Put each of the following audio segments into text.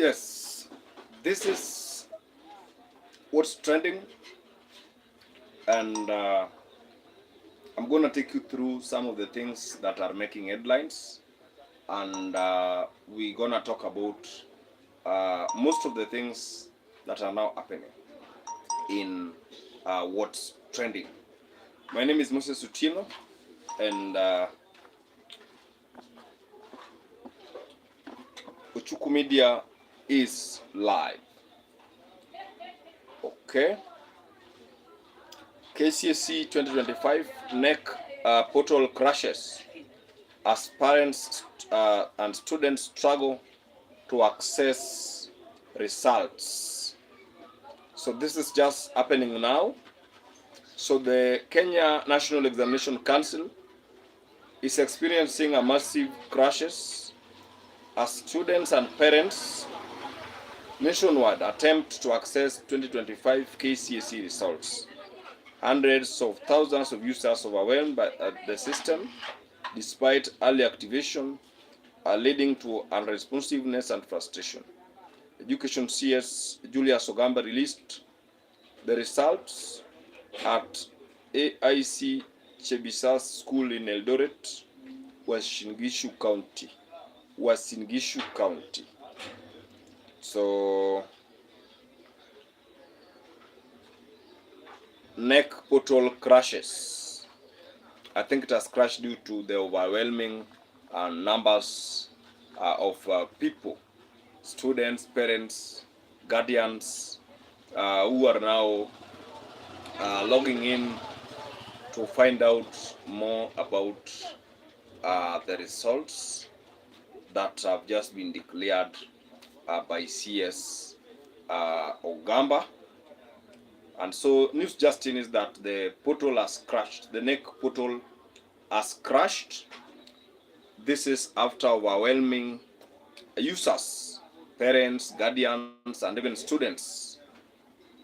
Yes, this is what's trending, and I'm going to take you through some of the things that are making headlines, and we're going to talk about most of the things that are now happening in what's trending. My name is Moses Utino, and Uchuku Media is live. Okay. KCSE 2025 NEC portal crashes as parents and students struggle to access results. So this is just happening now. So the Kenya National Examination Council is experiencing a massive crashes as students and parents nationwide attempt to access 2025 KCSE results. Hundreds of thousands of users overwhelmed by the system despite early activation are leading to unresponsiveness and frustration. Education CS Julius Ogamba released the results at AIC Chebisas School in Eldoret, Uasin Gishu County. So NEC portal crashes. I think it has crashed due to the overwhelming numbers of people, students, parents, guardians, who are now logging in to find out more about the results that have just been declared by CS Ogamba. And so news justin is that the portal has crashed. The NEC portal has crashed. This is after overwhelming users, parents, guardians, and even students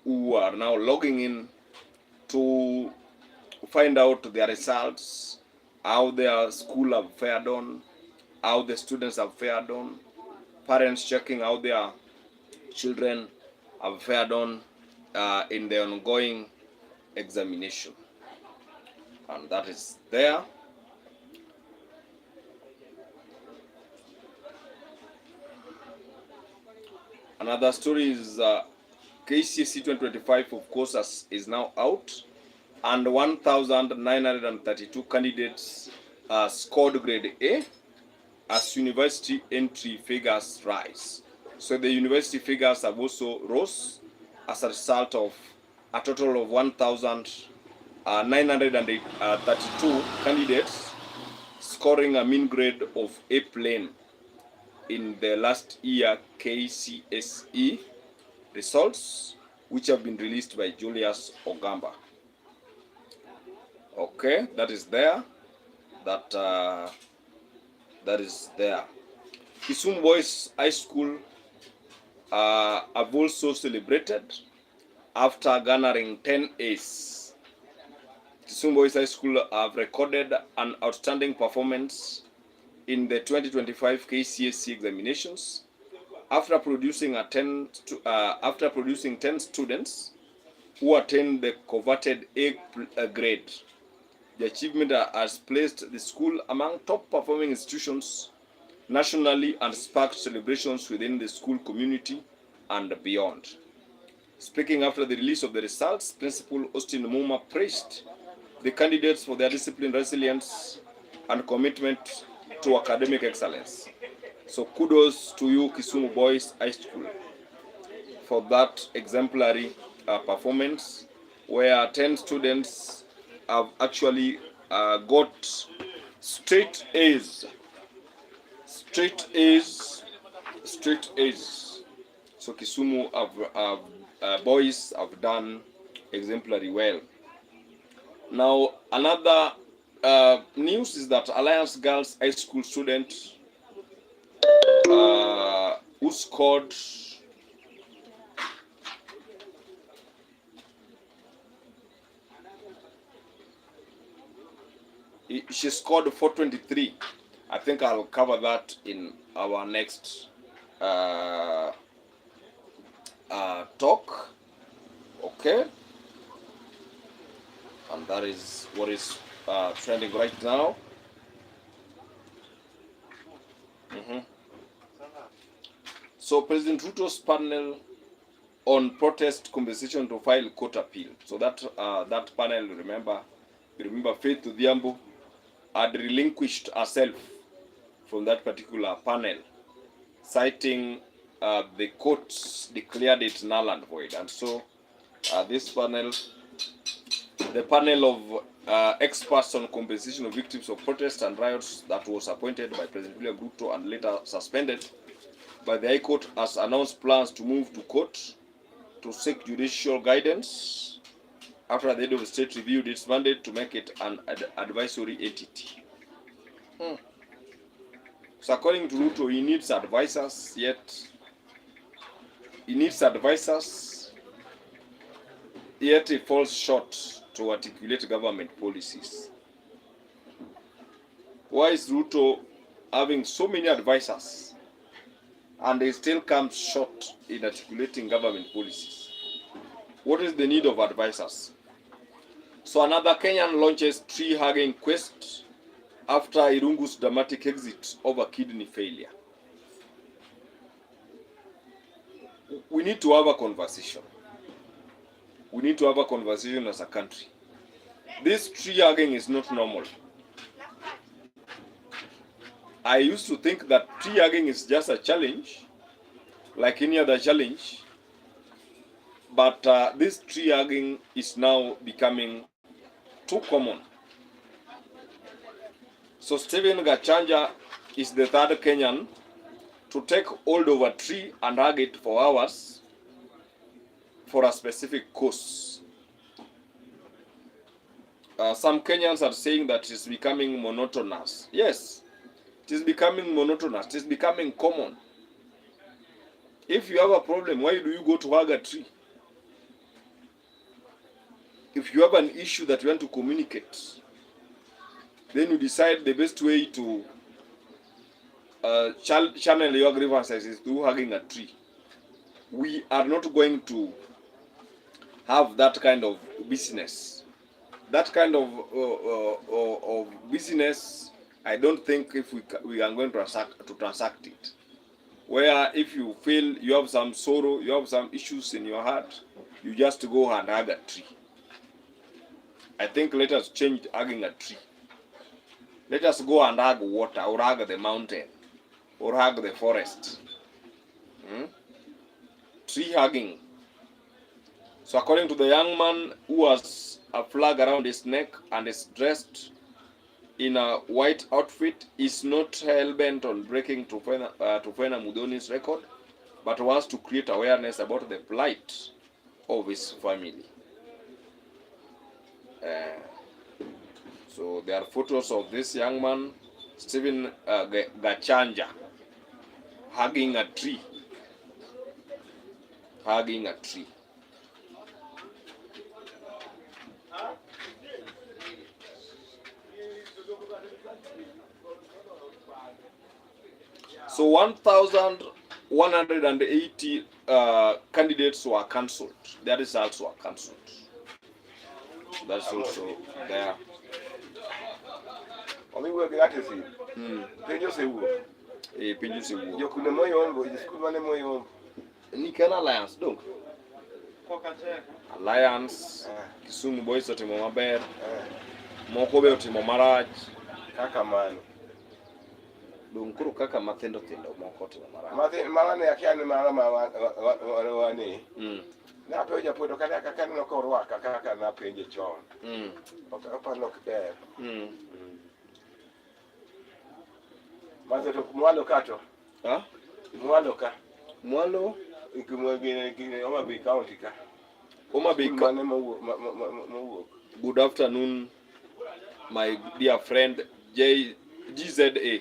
who are now logging in to find out their results, how their school have fared on, how the students have fared on, parents checking how their children have fared on in the ongoing examination. And that is there. Another story is KCSE 2025, of course, is now out, and 1,932 candidates scored grade A as university entry figures rise. So the university figures have also rose as a result of a total of 1,932 candidates scoring a mean grade of A plain in the last year KCSE results, which have been released by Julius Ogamba. Okay, that is there. That is there. Kisumu Boys High School have also celebrated after garnering 10 A's. Kisumu Boys High School have recorded an outstanding performance in the 2025 KCSE examinations after producing 10 students who attained the coveted A grade. The achievement has placed the school among top performing institutions nationally and sparked celebrations within the school community and beyond. Speaking after the release of the results, Principal Austin Muma praised the candidates for their discipline, resilience, and commitment to academic excellence. So kudos to you, Kisumu Boys High School, for that exemplary performance, where 10 students have actually got straight A's. So Kisumu boys have done exemplary well. Now another news is that Alliance Girls High School student who scored she scored 423. I think I'll cover that in our next talk. Okay, and that is what is trending right now. So President Ruto's panel on protest compensation to file court appeal. So that panel, remember Faith Odhiambo had relinquished herself from that particular panel, citing the courts declared it null and void. And so this panel, the panel of experts on compensation of victims of protests and riots that was appointed by President William Ruto and later suspended by the High Court, has announced plans to move to court to seek judicial guidance after the head of the state reviewed its mandate to make it an advisory entity. So according to Ruto, he needs advisors, yet he falls short to articulate government policies. Why is Ruto having so many advisors and he still comes short in articulating government policies? What is the need of advisors? So another Kenyan launches tree-hugging quest after Irungu's dramatic exit over kidney failure. We need to have a conversation. We need to have a conversation as a country. This tree-hugging is not normal. I used to think that tree-hugging is just a challenge, like any other challenge, but this tree-hugging is now becoming too common. So Stephen Gachanja is the third Kenyan to take hold of a tree and hug it for hours for a specific cause. Some Kenyans are saying that it's becoming monotonous. Yes, it is becoming monotonous. It is becoming common. If you have a problem, why do you go to hug a tree? If you have an issue that you want to communicate, then you decide the best way to channel your grievances is through hugging a tree. We are not going to have that kind of business. That kind of business, I don't think if we are going to transact it. Where if you feel you have some sorrow, you have some issues in your heart, you just go and hug a tree. I think let us change hugging a tree. Let us go and hug water, or hug the mountain, or hug the forest. Tree hugging. So according to the young man who has a flag around his neck and is dressed in a white outfit, is not hell-bent on breaking Truphena Muthoni's record, but wants to create awareness about the plight of his family. So there are photos of this young man, Stephen Gachanja, hugging a tree. Hugging a tree. So 1,180 candidates were cancelled. Their results were cancelled. That's also there. Niken Alliance dong. Alliance, Kisumu Boys otimo maber. Moko be otimo marach. Kaka mano. Dong kuro kaka mathindo moko otimo marach. Mane akiani wani. Nape japuonjo kaka neno korwaka kaka napenje chon. Opano kber. Maze to mwalo kato. Mwalo ka. Mwalo ikimwegine Homa Bay County ka. Homa Bay County. Good afternoon, my dear friend GZA.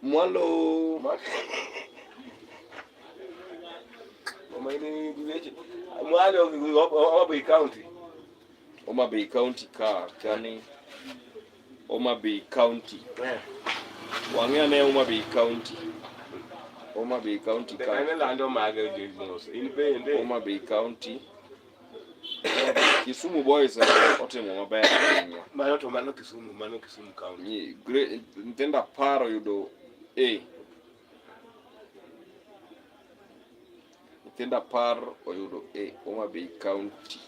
Mwalo. Mwalo Homa Bay County. Homa Bay County ka kani. Homa Bay County. Wangea ne Homa Bay County. Homa Bay County ka ene lando mage jimos in bende Homa Bay County Kisumu Boys otimo maber ahinya. Mano Kisumu County. Ntenda paro yudo A. Ntenda paro oyudo A. Homa Bay County.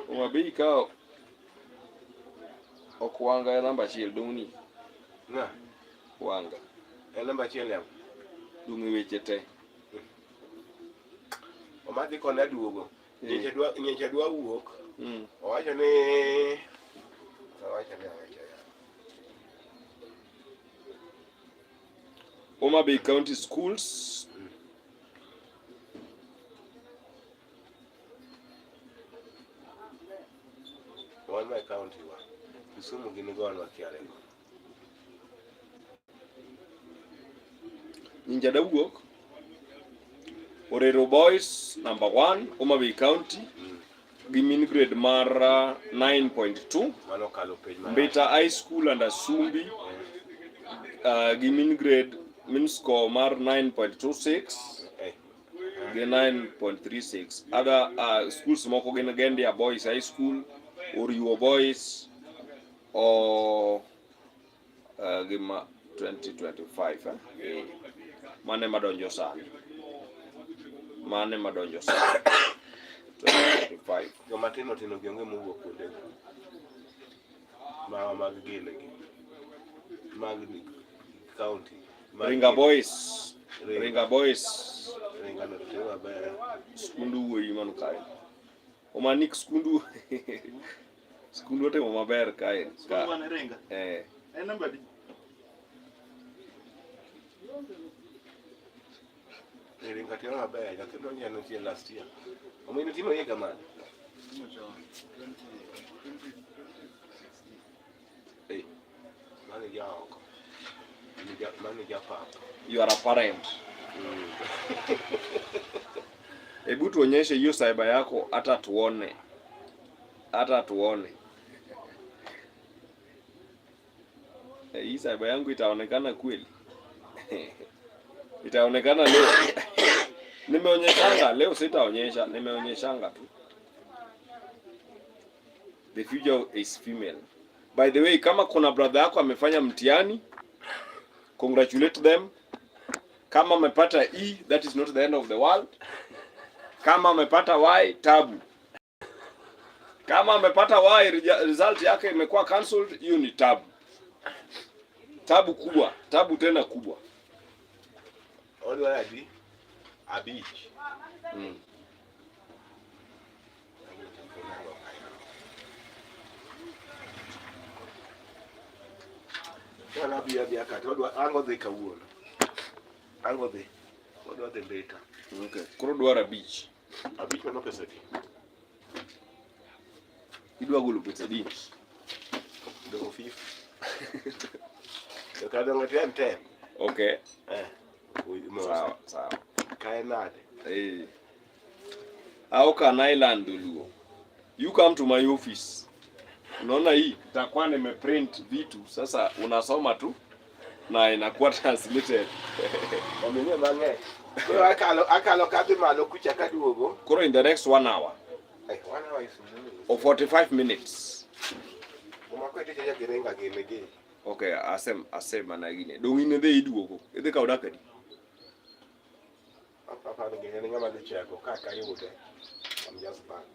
Homa Bay ka okwanga namba 1 dongni. Na. Wanga. Namba 1 yam. Dungi weche te. Omadhi kona duogo. Nyeche dwa wuok. Owacho ni Homa Bay County Schools. One my county wa. Kisumu gini gone wakiare. Ninja dawuok. Orero Boys number 1 Homa Bay County gi mean grade mar 9.2. Mano kalo page mar Mbita High School and Asumbi gi mean score mar 9.26 gi 9.36. Other schools moko gin Gendia Boys High School, Oriwo Boys or gima 2025 mane madonjo sani. 2025. Joma tino gionge mowuok kuonde. Mag gile gi. Mag county. Ringa Boys. Ringa no tewa bere. Skundu wuoyi man kae. Omanik skundu. Skundu otimo maber kae. Skundu wane Ringa? En namba di? Ringa tewa maber. Jakendo nyano tie last year. Omino timo higa mane? Manager oko. Manager papa. You are a parent. Hebu tuonyeshe hiyo cyber yako hata tuone. Hii cyber yangu itaonekana kweli. Itaonekana leo. Nimeonyeshanga leo, sitaonyesha, nimeonyeshanga tu. The future is female. By the way, kama kuna brother yako amefanya mtihani, congratulate them. Kama amepata E, that is not the end of the world. Kama amepata Y, tabu. Kama amepata Y, result yake imekuwa cancelled, hiyo ni tabu. Tabu kubwa, tabu tena kubwa. All right, a beach. Wana bia kata ango dhi kawuono. Ango dhi. Odwa dhi later. Okay. Koro dwara beach. A beach no pesa di. Idwa golo pesa di. Ndio fif. Yo kada ngati M10. Okay. Sawa. Kae nade. How can I land Luo? You come to my office. Unaona hii itakuwa nimeprint vitu. Sasa unasoma tu na inakuwa translated. Wamenye bange. Kwa akalo kadhi malo kucha kaduogo. Koro in the next 1 hour. 1 hour is or 45 minutes. Umakwete chaja gerenga genege. Okay, asem managine. Dongine dhi iduogo. Idhi ka odakadi. Papa ngene ngama dhi chako kaka yude. I'm just back.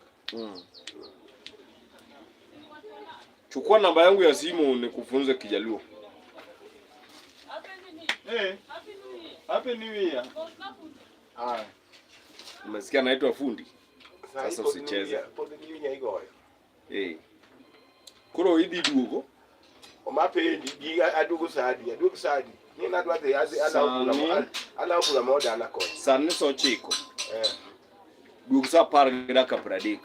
Chukua namba yangu ya simu nikufunze Kijaluo. Happy New Year. Umesikia naitwa fundi. Sasa usicheze. Kuro idi duogo. Omapendi giga adugo sadi. Ni nadwa the ala okula moda na kon. Sane so chiko. Duogo sa par gidaka pradik.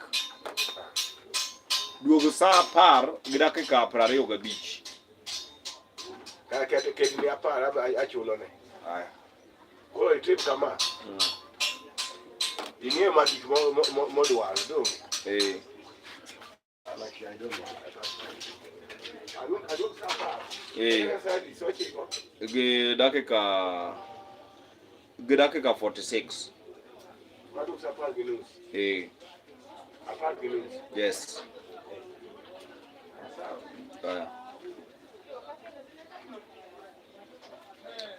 Duogo sa par gidaka ka prare oga beach. Ka kete ni apara ba achulo ne. Aya. Ko trip kama. Ingie magik modwaro dong. I don't know. I don't Sadi sochi ko. Dakika 46. Madu sapal ginus. Apart ginus. Yes.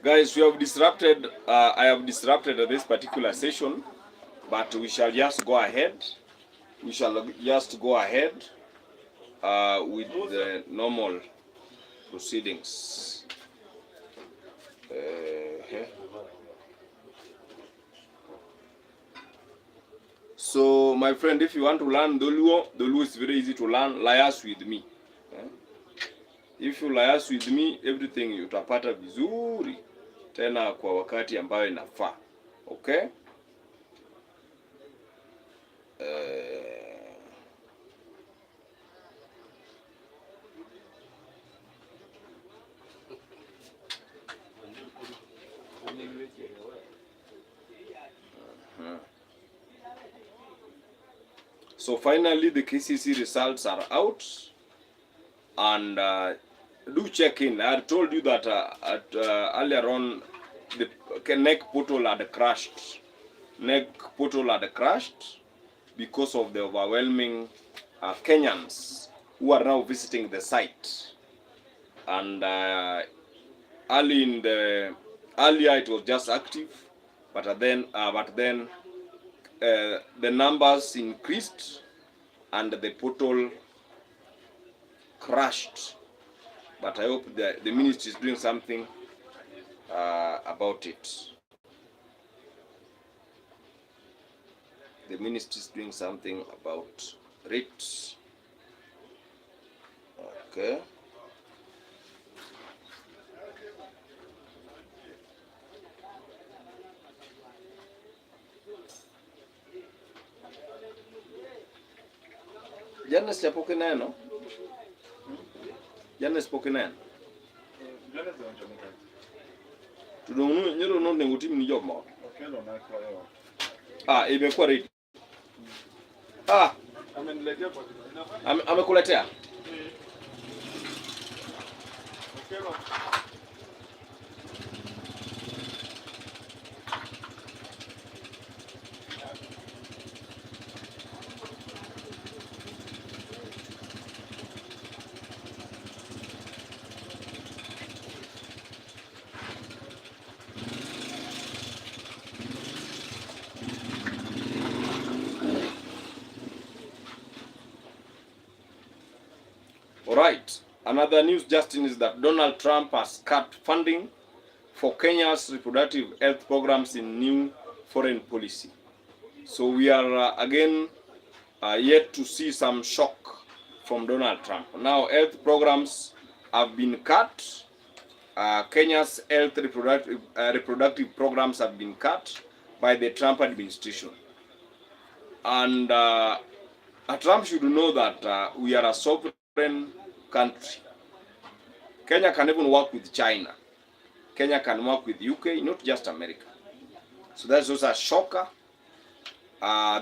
Guys, we have disrupted. I have disrupted this particular session, but we shall just go ahead. We shall just go ahead with the normal proceedings. So, my friend, if you want to learn Doluo is very easy to learn. Liaise with me. If you liaise with me, everything utapata vizuri tena kwa wakati ambayo inafaa. Okay? So finally, the KCC results are out, and do check in. I had told you that earlier on, the NEC portal had crashed. NEC portal had crashed because of the overwhelming Kenyans who are now visiting the site. And earlier it was just active, but then the numbers increased and the portal crashed. But I hope the ministry is doing something about it. The ministry is doing something about it. Okay. Jana sijapoke neno. Jana sipoke neno. Jana zinachomeka. Tudonu nyero no nenguti ni job mo. Okelo na kwa leo. Imekuwa ready. Ameniletea kwa amekuletea. Okelo. Alright, another news, Justin, is that Donald Trump has cut funding for Kenya's reproductive health programs in new foreign policy. So we are again yet to see some shock from Donald Trump. Now health programs have been cut. Kenya's health reproductive programs have been cut by the Trump administration. And Trump should know that we are a sovereign country. Kenya can even work with China. Kenya can work with UK, not just America. So that's also a shocker.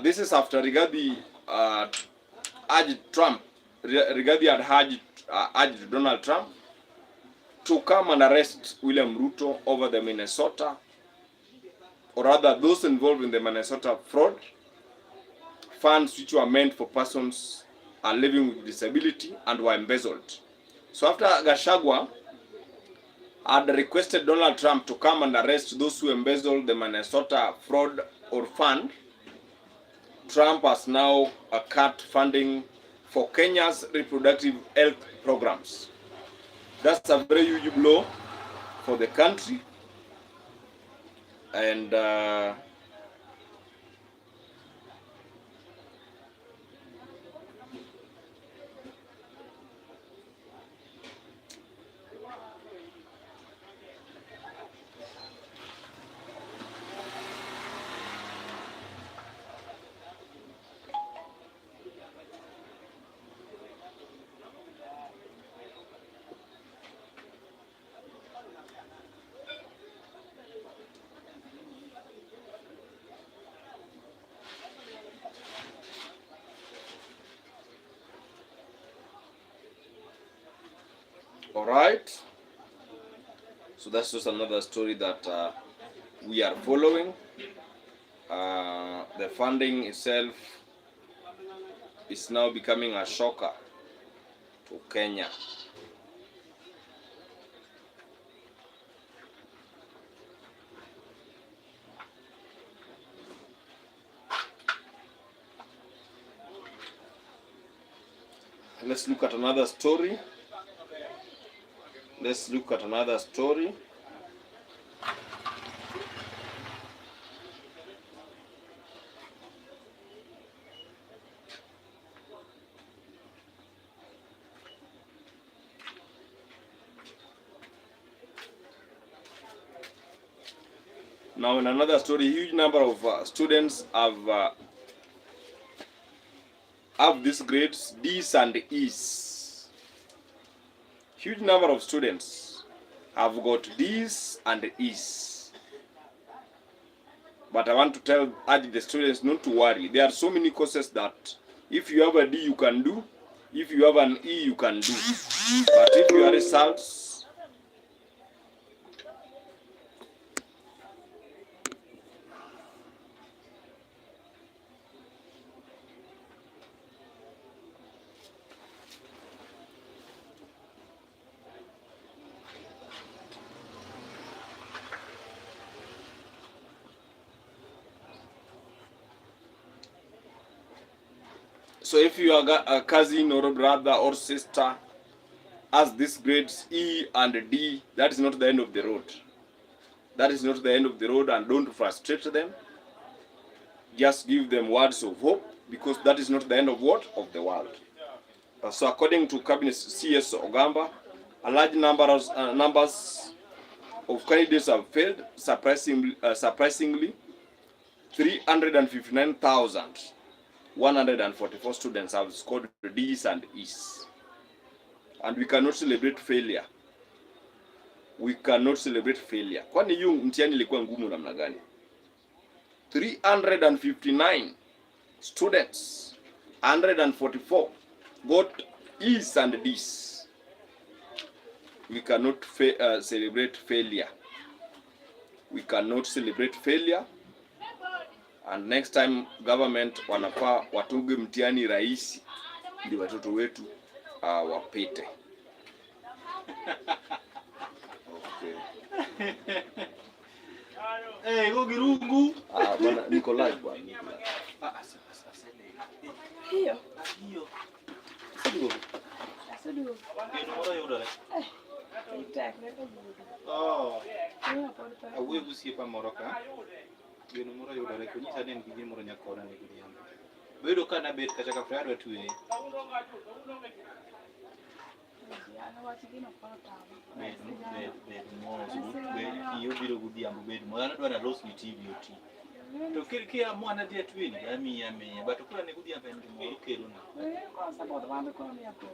This is after Rigathi urged Trump. Rigathi had urged Donald Trump to come and arrest William Ruto over the Minnesota, or rather those involved in the Minnesota fraud funds which were meant for persons living with disability and were embezzled. So after Gachagua had requested Donald Trump to come and arrest those who embezzled the Minnesota fraud or fund, Trump has now cut funding for Kenya's reproductive health programs. That's a very huge blow for the country. And All right. So that's just another story that we are following. The funding itself is now becoming a shocker to Kenya. Let's look at another story. Let's look at another story. Now, in another story, a huge number of students have these grades D's and E's. Huge number of students have got D's and E's. But I want to urge the students not to worry. There are so many courses that if you have a D, you can do. If you have an E, you can do. But if your results so if you are a cousin or a brother or sister has these grades E and D, that is not the end of the road. That is not the end of the road, and don't frustrate them. Just give them words of hope, because that is not the end of what? Of the world. So according to Cabinet CS Ogamba, a large numbers of candidates have failed. Surprisingly 359,144 students have scored D's and E's. And we cannot celebrate failure. We cannot celebrate failure. Kwani hiyo mtihani ilikuwa ngumu namna gani? 359 students, 144 got E's and D's. We cannot celebrate failure. We cannot celebrate failure. And next time government wanafaa watunge mtihani rahisi ili watoto wetu wapite. Okay. Eh, go girungu. Bwana niko live bwana. Hiyo. Hiyo. Sadu. Ndio mora yodare. Itak na ko budu. Oh. Hiyo porta. Awe gusie pa moroka. Ndio mora yodare ko nyisa den gidi moro nyakora ne gidi yamba. Bedo kana bet kata ka frado tuwe. Ana wati gina porta. Bed moro bed iyo biro gudi yamba bed moro dwana los ni TV oti. To kia mwana dia twini ami but kula ne gudi yamba ndi moro kelo na. Ko sababu wambe ko ni yako.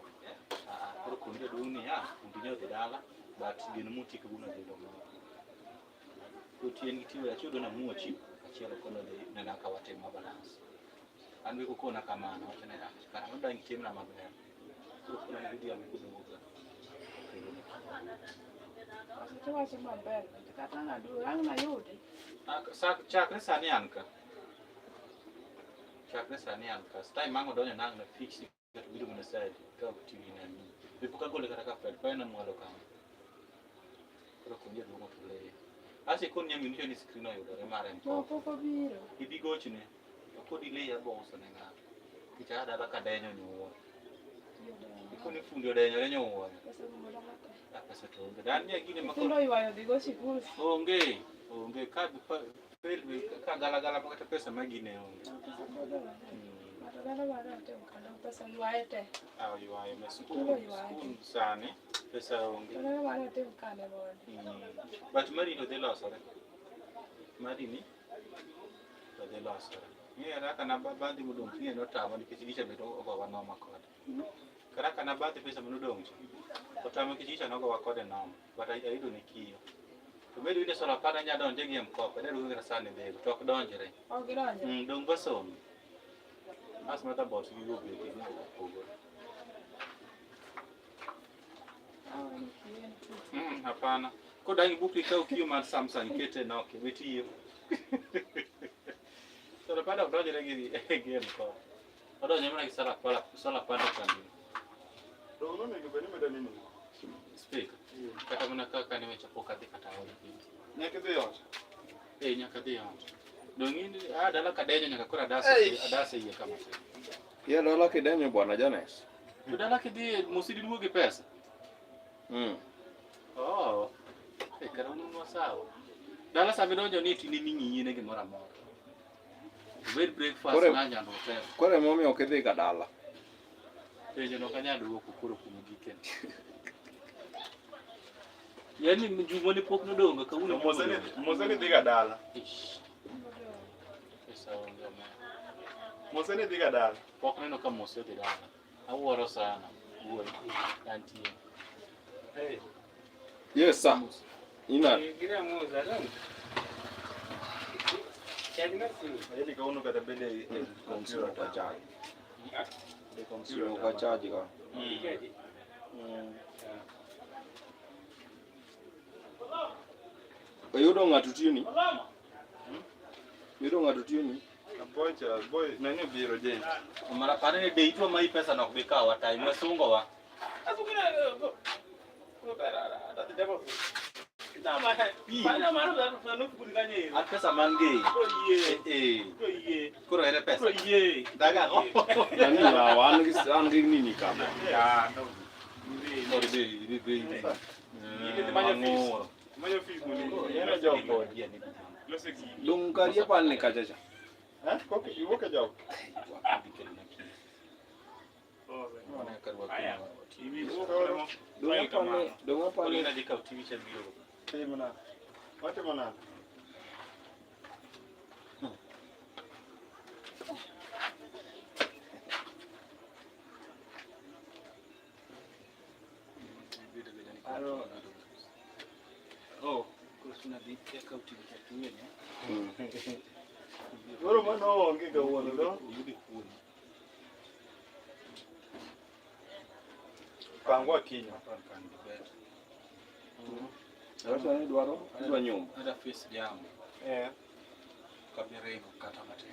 Koro kunde duni kundinya de dala but gino muti ko buna de domo. Kutien gitiwe achudo na muochi achielo kono de na nakawate mabalance. Anwe ko kona kamano tena kana ndo ngitimna mabalance. Koro kuna ne gudi yamba kuduga. Sitawa sema mbele. Tukatana du yangu na yote. Chakre sani anka. Stai mango donyo nang na fix kat bidu muna side ka TV na ni. Bipuka gole kata ka fed pa na mwalo kama. Koro kunje dumo tule. Ase kon nyam yunjo ni screen ayo dore mare mko. Ko biro. Ibi gochne. Ko delay ya boso na nga. Kicha dala ka denyo nyuwo. Ikoni fundo denyo nyuwo. Pesa mmoja mate. Pesa to. Dan nya gine makoro. Ndio iwayo digo sikuru. Onge ka ka gala pakata pesa magine onge. Matagala bana te ukanda pesa iwaete. Iwaye mesuko sani pesa onge. Matagala bana te ukanda bwana. But mari no de losore. Mari ni to de losore. Ni era kana bandi mudong ni no tama ni kichigisha beto ogo wa noma kode. Kara kana bandi pesa munudong. To tama kichigisha no ogo wa kode noma. But aido ni kiyo. To medo ile sora pada nya donje gi mkopa de ruga sane be to ok donjere. Ok donje. Dong basom. As mata bot gi go be gi no pogo. Hapana. Kodangi buki kau kio mar Samsung kete na oke betiyo. Sala pada udah jadi game ko. Udah nyamana kisala pada kandi. Dono ne gbe ni medani ni. Speak. Kata mana kaka nimechapoka kata wale kinti. Nyaka de yot. Nyaka dhi ot. Dongini dala kadenyo nyaka kora adase iye kama sasa. Ye dala kidenyo bwana Jones. To dala kidhi mosidi duogi pesa. Oh. Karamu sawa. Dala sabe donjo ni tini mingi yine gimoro amora. Bed breakfast na nyando hotel. Kore momi ok idhi ka dala. Penjo no kanya duoko kuro kumo giken. Yani mjumoni pok nodonga kawuono Moseni diga dala. Pesa onge ma. Moseni diga dala. Pok neno ka mose dhi dala. Awuoro sana. Wuoi. Antie. Hey. Yes sir. Ina. Gira muza dong. Hadi kauno kata bede Komsiro kwa chaji. komsiro Kwa chaji ka. Oyudo ng'ato tiyoni? Yudo ng'ato tiyoni? Apocha boy nani biro je. Mara pare ne dei to mai pesa nok be kawa tai masungo wa. At pesa mangi. Kuro ere pesa. Daga ko. Nani na wan gi nini kama. Ya no. Ore be. Manyo fees muni. Yana jopo. Dung kariye pal ne kachacha. Koki iwoke jopo. Dung apa Poli ne? na dikau TV cha biro. Mana? Wate mana? Oh, kusuna dikau TV cha tuwe ne. Oro mano onge kawuono do. Yudi kuno. Pangwa kinyo. Sasa ni dwa nyumba. Ada face jam. Kabirego kata mate.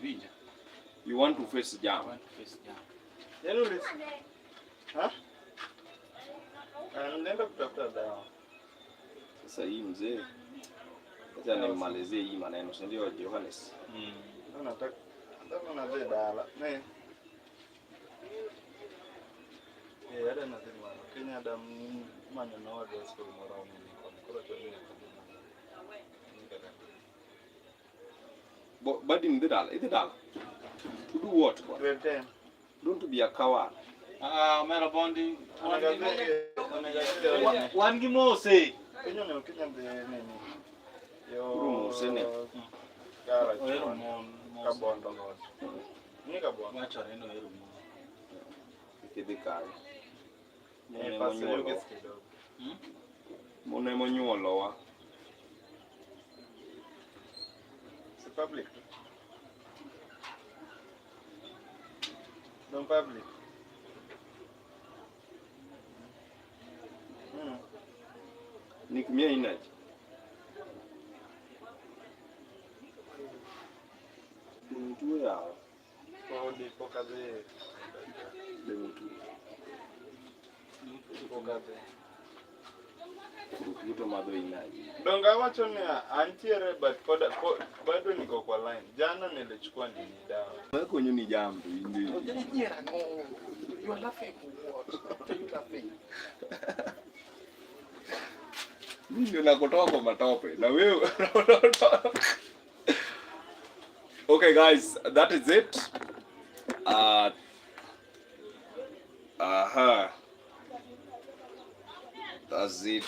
Vinja. You want to face jam. Face jam. Yenu lis. Ha? Nenda kutafuta dawa. Sasa hii mzee. Acha nimalizie hii maneno, si ndio Johannes? Nataka na zile dawa. Ne. Ada na zile mwana. Kenya ada manyo na watu wa school mora mimi kwa kwa choni. But in the dala. To do what? Grade 10. Don't be a coward. Mera bondi. Anaga Wan gi mose. Kenya ne Kenya de nini. Yo. Mose ne. Gara Oero chon. mon. Kabondo. Ni kabondo. Macho reno oero mon. Kidhi kare. Pasa yuge skido. Mone monyuolowa. C'est public. Non public. Nik mia inaji. Mtu yao. Podi pokaze. Mtu. Pokaze. Kuto madho inaji. Donga wacho ni antiere but bado niko kwa line. Jana nilichukua nini dawa. Wewe kwenye ni jambo indi. You are laughing for what? What are you laughing? Mimi ndio nakutoa kwa matope na wewe. Okay guys, that is it. That's it.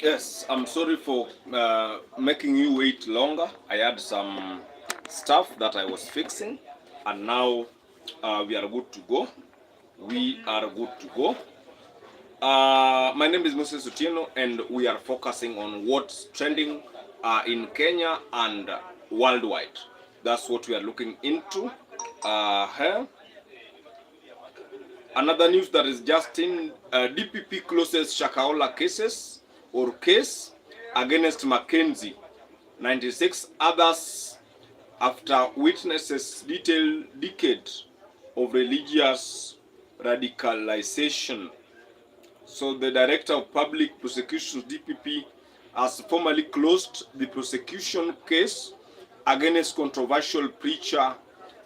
Yes, I'm sorry for making you wait longer. I had some stuff that I was fixing, and now we are good to go. We are good to go. My name is Moses Otieno, and we are focusing on what's trending in Kenya and worldwide. That's what we are looking into. Here. Another news that is just in, DPP closes Shakahola cases or case against Mackenzie. 96 others after witnesses detailed decade of religious radicalization. So the Director of Public Prosecutions, DPP, has formally closed the prosecution case against controversial preacher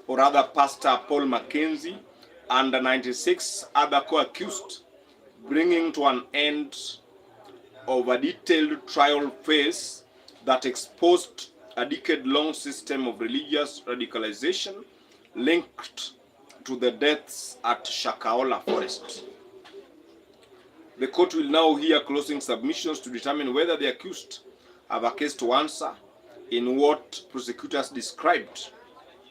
or other pastor Paul Mackenzie and 96 other co-accused, bringing to an end of a detailed trial phase that exposed a decade-long system of religious radicalization linked to the deaths at Shakahola Forest. The court will now hear closing submissions to determine whether the accused have a case to answer in what prosecutors described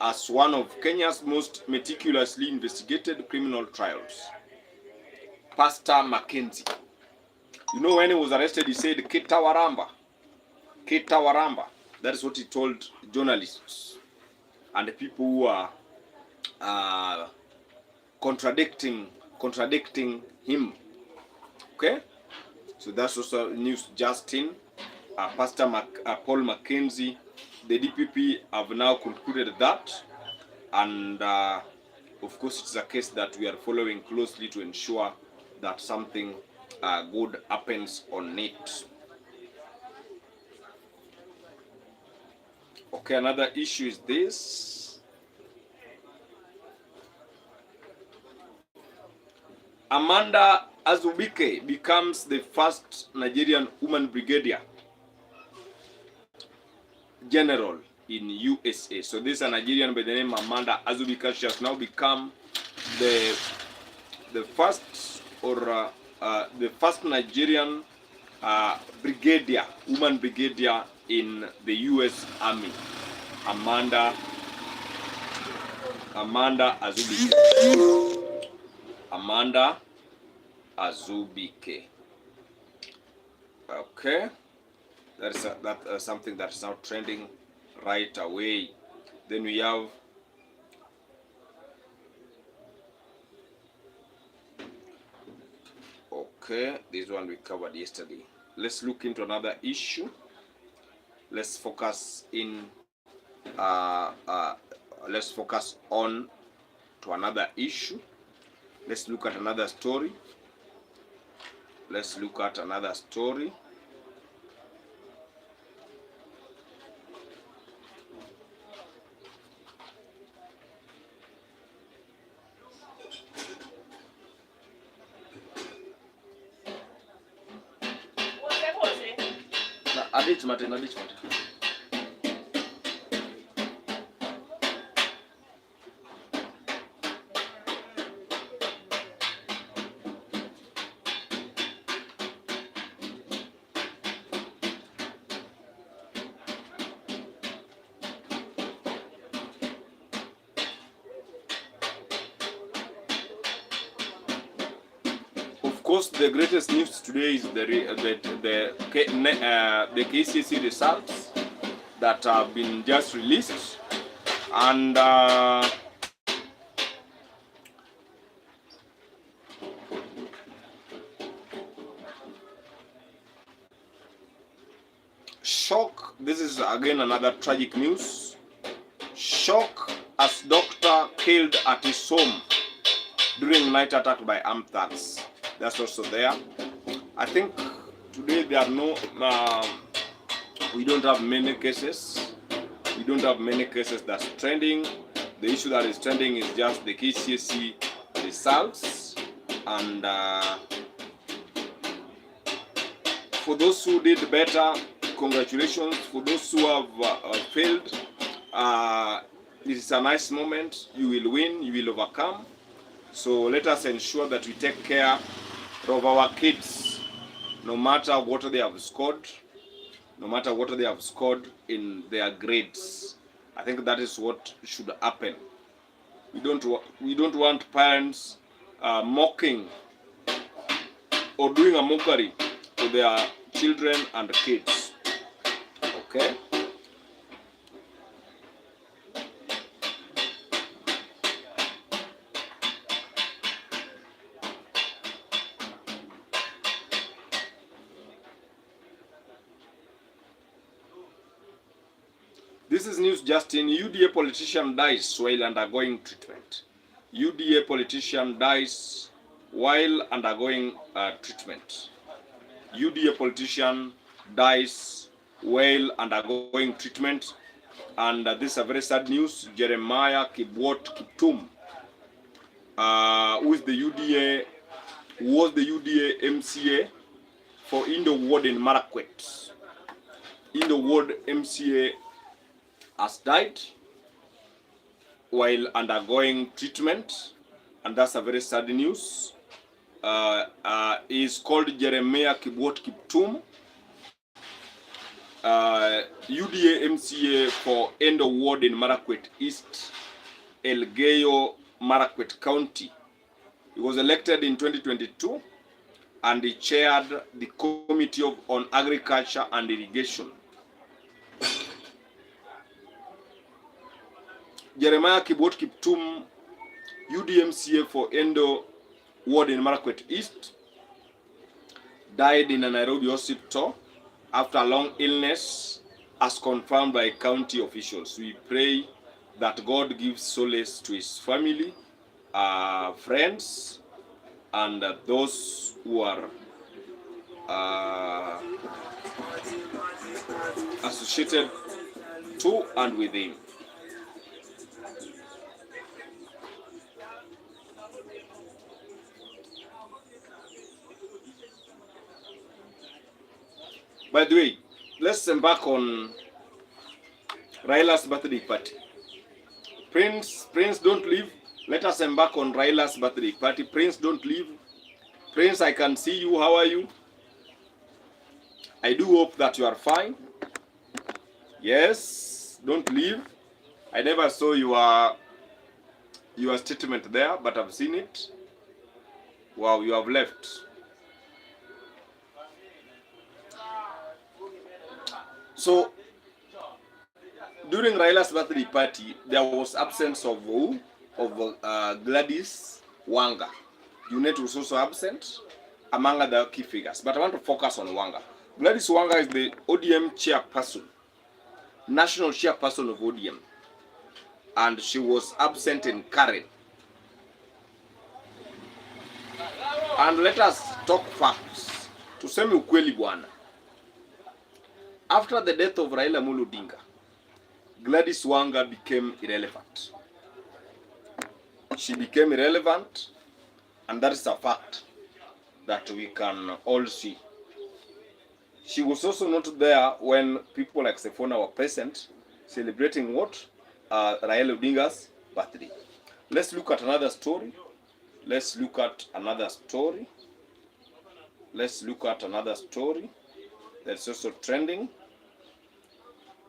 as one of Kenya's most meticulously investigated criminal trials. Pastor Mackenzie. You know, when he was arrested, he said, Kita Waramba. Kita Waramba. That is what he told journalists and the people who are contradicting him. Okay? So that's also news just in. Pastor Paul Mackenzie, the DPP have now concluded that, and of course it's a case that we are following closely to ensure that something good happens on it. Okay, another issue is this. Amanda Azubike becomes the first Nigerian woman brigadier general in USA. So this is a Nigerian by the name Amanda Azubike. She has now become the first or the first Nigerian brigadier, woman brigadier in the US Army. Amanda Azubike. Amanda Azubike. Okay, that's something that is now trending right away. Then we have this one we covered yesterday. Let's look into another issue. Let's focus in. Let's focus on to another issue. Let's look at another story. Let's look at another story. Adich mate. Of course, the greatest news today is the KCSE results that have been just released, and shock. This is again another tragic news. Shock as doctor killed at his home during night attack by armed thugs. That's also there. I think today there are no, we don't have many cases. We don't have many cases that's trending. The issue that is trending is just the KCSE results. And for those who did better, congratulations. For those who have failed, it is a nice moment. You will win, you will overcome. So let us ensure that we take care of our kids, no matter what they have scored, no matter what they have scored in their grades. I think that is what should happen. We don't want parents mocking or doing a mockery to their children and kids. Okay. This is news just in. UDA politician dies while undergoing treatment. UDA politician dies while undergoing treatment. UDA politician dies while undergoing treatment. And this is a very sad news. Jeremiah Kibwot Kiptum, who is the UDA, was the UDA MCA for Indo Ward in Marakwet. Indo Ward MCA has died while undergoing treatment, and that's a very sad news. He is called Jeremiah Kibwot Kiptum, UDA MCA for Endo Ward in Marakwet East, Elgeyo Marakwet County. He was elected in 2022 and he chaired the Committee on Agriculture and Irrigation. Jeremiah Kibwot Kiptum, UDMCA for Endo Ward in Marakwet East, died in a Nairobi hospital after a long illness, as confirmed by county officials. We pray that God gives solace to his family, friends, and those who are associated to and with him. By the way, let's embark on Raila's birthday party. Prince, don't leave. Let us embark on Raila's birthday party. Prince, don't leave. Prince, I can see you. How are you? I do hope that you are fine. Yes, don't leave. I never saw your statement there, but I've seen it. Wow, you have left. So, during Raila's birthday party, there was absence of who? Of Gladys Wanga. Junet was also absent, among other key figures. But I want to focus on Wanga. Gladys Wanga is the ODM chairperson, national chairperson of ODM. And she was absent in Karen. And let us talk facts. Tuseme ukweli bwana. After the death of Raila Amolo Odinga, Gladys Wanga became irrelevant. She became irrelevant, and that is a fact that we can all see. She was also not there when people like Sefona were present, celebrating what? Raila Odinga's birthday. Let's look at another story. Let's look at another story. Let's look at another story that's also trending.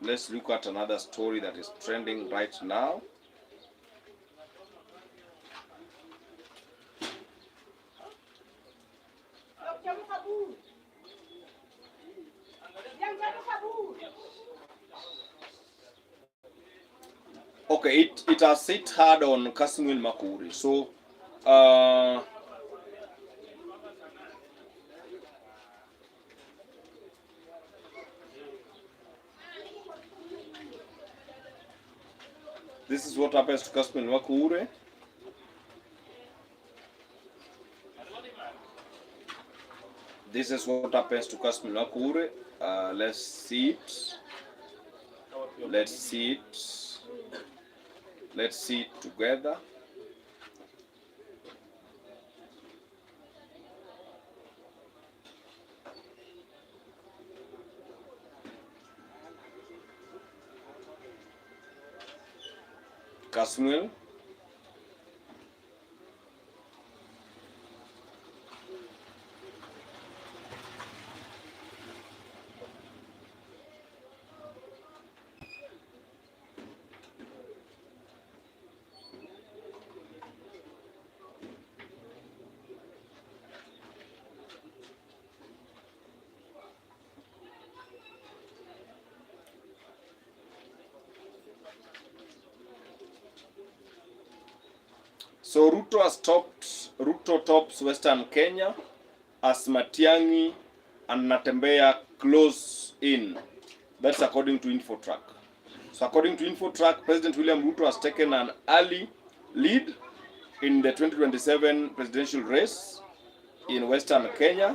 Let's look at another story that is trending right now. Okay, it has hit hard on Kasmuel Makuri. So, this is what happens to Kasmuel Makure. This is what happens to Kasmuel Makure. Let's see it. Let's see it. Let's see it together. Kasmuel. So Ruto tops Western Kenya as Matiang'i and Natembeya close in. That's according to Infotrack. So according to Infotrack, President William Ruto has taken an early lead in the 2027 presidential race in Western Kenya,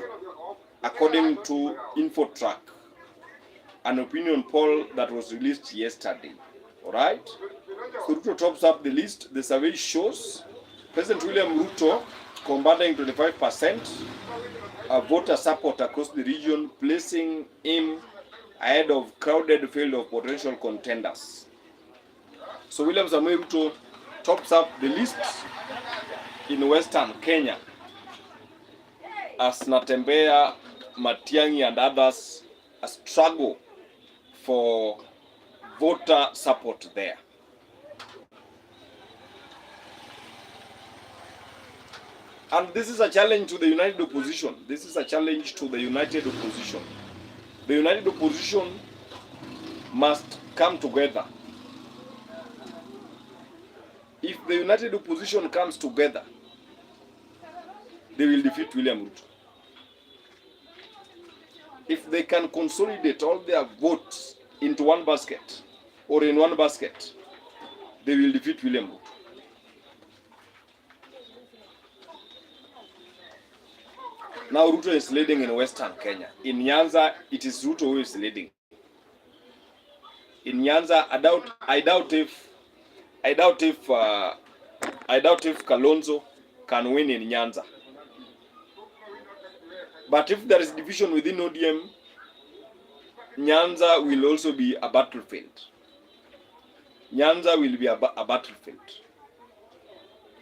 according to Infotrack, an opinion poll that was released yesterday. All right? So Ruto tops up the list. The survey shows President William Ruto commanding 25% of voter support across the region, placing him ahead of crowded field of potential contenders. So William Samoei Ruto tops up the list in Western Kenya as Natembeya, Matiang'i and others struggle for voter support there. And this is a challenge to the united opposition. This is a challenge to the united opposition. The united opposition must come together. If the united opposition comes together, they will defeat William Ruto. If they can consolidate all their votes into one basket or in one basket, they will defeat William Ruto. Now Ruto is leading in Western Kenya. In Nyanza, it is Ruto who is leading. In Nyanza, I doubt if Kalonzo can win in Nyanza. But if there is division within ODM, Nyanza will also be a battlefield. Nyanza will be a battlefield.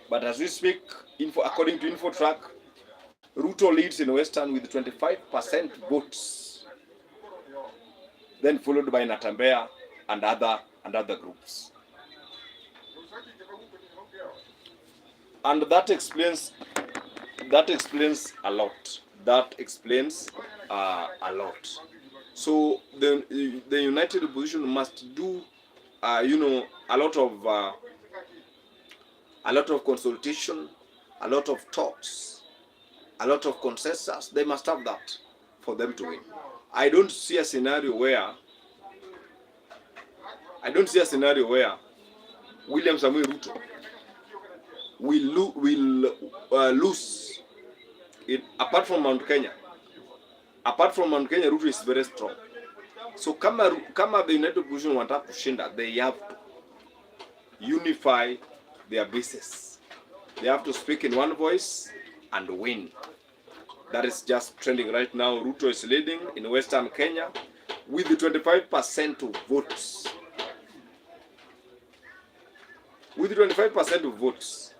But as we speak, according to Infotrack, Ruto leads in Western with 25% votes, then followed by Natembeya and other groups. And that explains a lot. That explains a lot. So the united opposition must do, a lot of consultation, a lot of talks, a lot of consensus. They must have that for them to win. I don't see a scenario where William Samoei Ruto will lose it. Apart from Mount Kenya, Ruto is very strong. So kama the united opposition wanataka kushinda, they have to unify their bases. They have to speak in one voice and win. That is just trending right now. Ruto is leading in Western Kenya with the 25% of votes. With 25% of votes.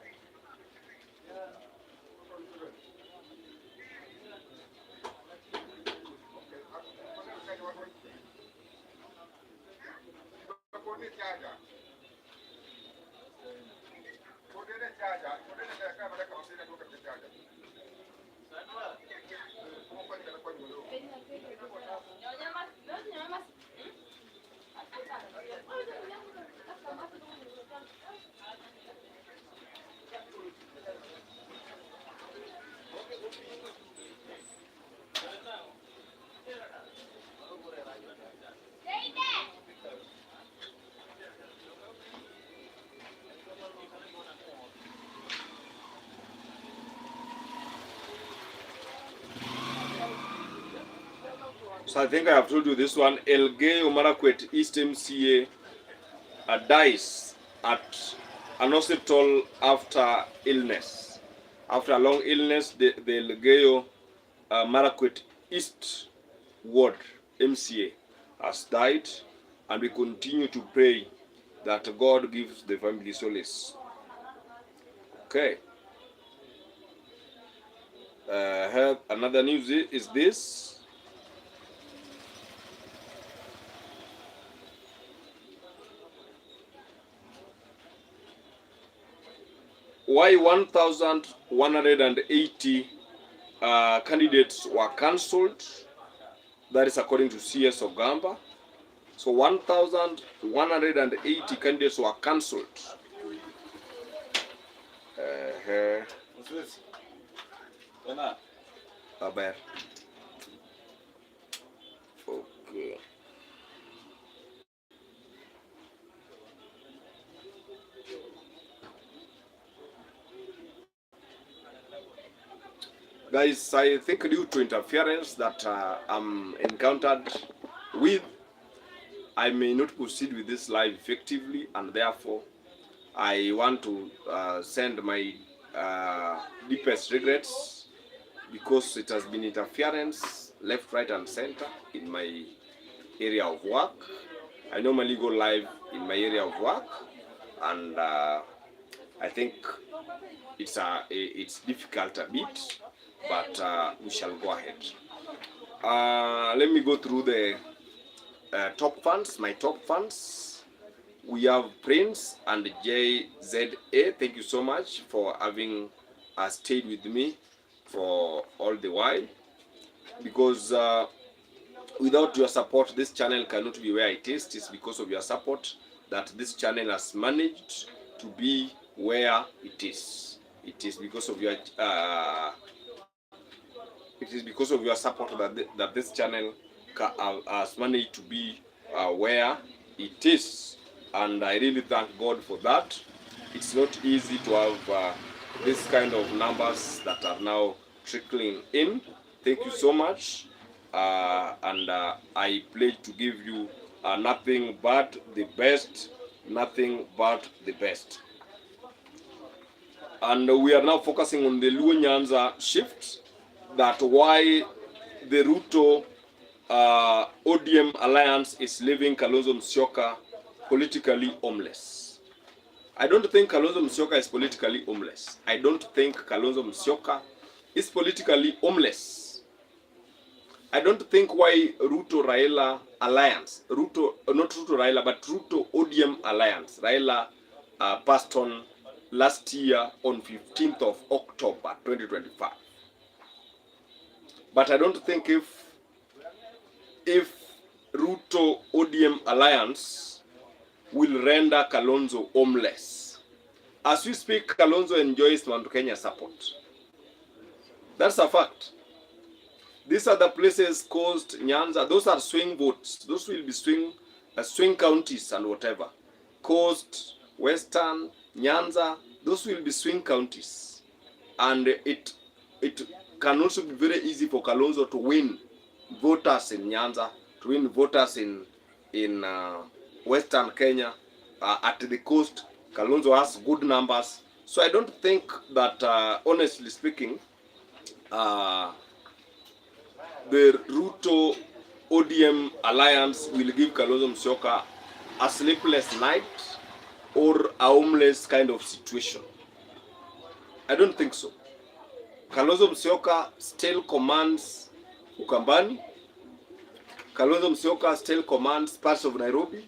So I think I have told you this one. Elgeyo Marakwet East MCA dies at an hospital after illness. After a long illness, the Elgeyo Marakwet East Ward MCA has died, and we continue to pray that God gives the family solace. Okay. Another news is this. Why 1,180 candidates were cancelled? That is according to CS Ogamba. So 1,180 candidates were cancelled Usiwezi. Tena. Aber. Okay. Guys, I think due to interference that I'm encountered with, I may not proceed with this live effectively, and therefore I want to send my deepest regrets because it has been interference left, right, and center in my area of work. I normally go live in my area of work, and I think it's difficult a bit, but we shall go ahead. Let me go through the top fans, my top fans. We have Prince and JZA. Thank you so much for having stayed with me for all the while, because without your support this channel cannot be where it is. It's because of your support that this channel has managed to be where it is. It is because of your support that this channel has managed to be where it is, and I really thank God for that. It's not easy to have this kind of numbers that are now trickling in. Thank you so much, and I pledge to give you nothing but the best, nothing but the best. And we are now focusing on the Luo Nyanza shift, that why the Ruto ODM alliance is leaving Kalonzo Musyoka politically homeless. I don't think Kalonzo Musyoka is politically homeless. I don't think Kalonzo Musyoka is politically homeless. I don't think why Ruto Raila alliance, Ruto, not Ruto Raila, but Ruto ODM alliance, Raila passed on last year on 15th of October 2025. But I don't think if Ruto ODM alliance will render Kalonzo homeless. As we speak, Kalonzo enjoys Mount Kenya support. That's a fact. These are the places caused Nyanza. Those are swing votes. Those will be swing counties and whatever. Coast, Western, Nyanza, those will be swing counties. And it can also be very easy for Kalonzo to win voters in Nyanza, to win voters in Western Kenya. At the coast, Kalonzo has good numbers. So I don't think that, honestly speaking, the Ruto ODM alliance will give Kalonzo Musyoka a sleepless night or a homeless kind of situation. I don't think so. Kalonzo Musyoka still commands Ukambani. Kalonzo Musyoka still commands parts of Nairobi.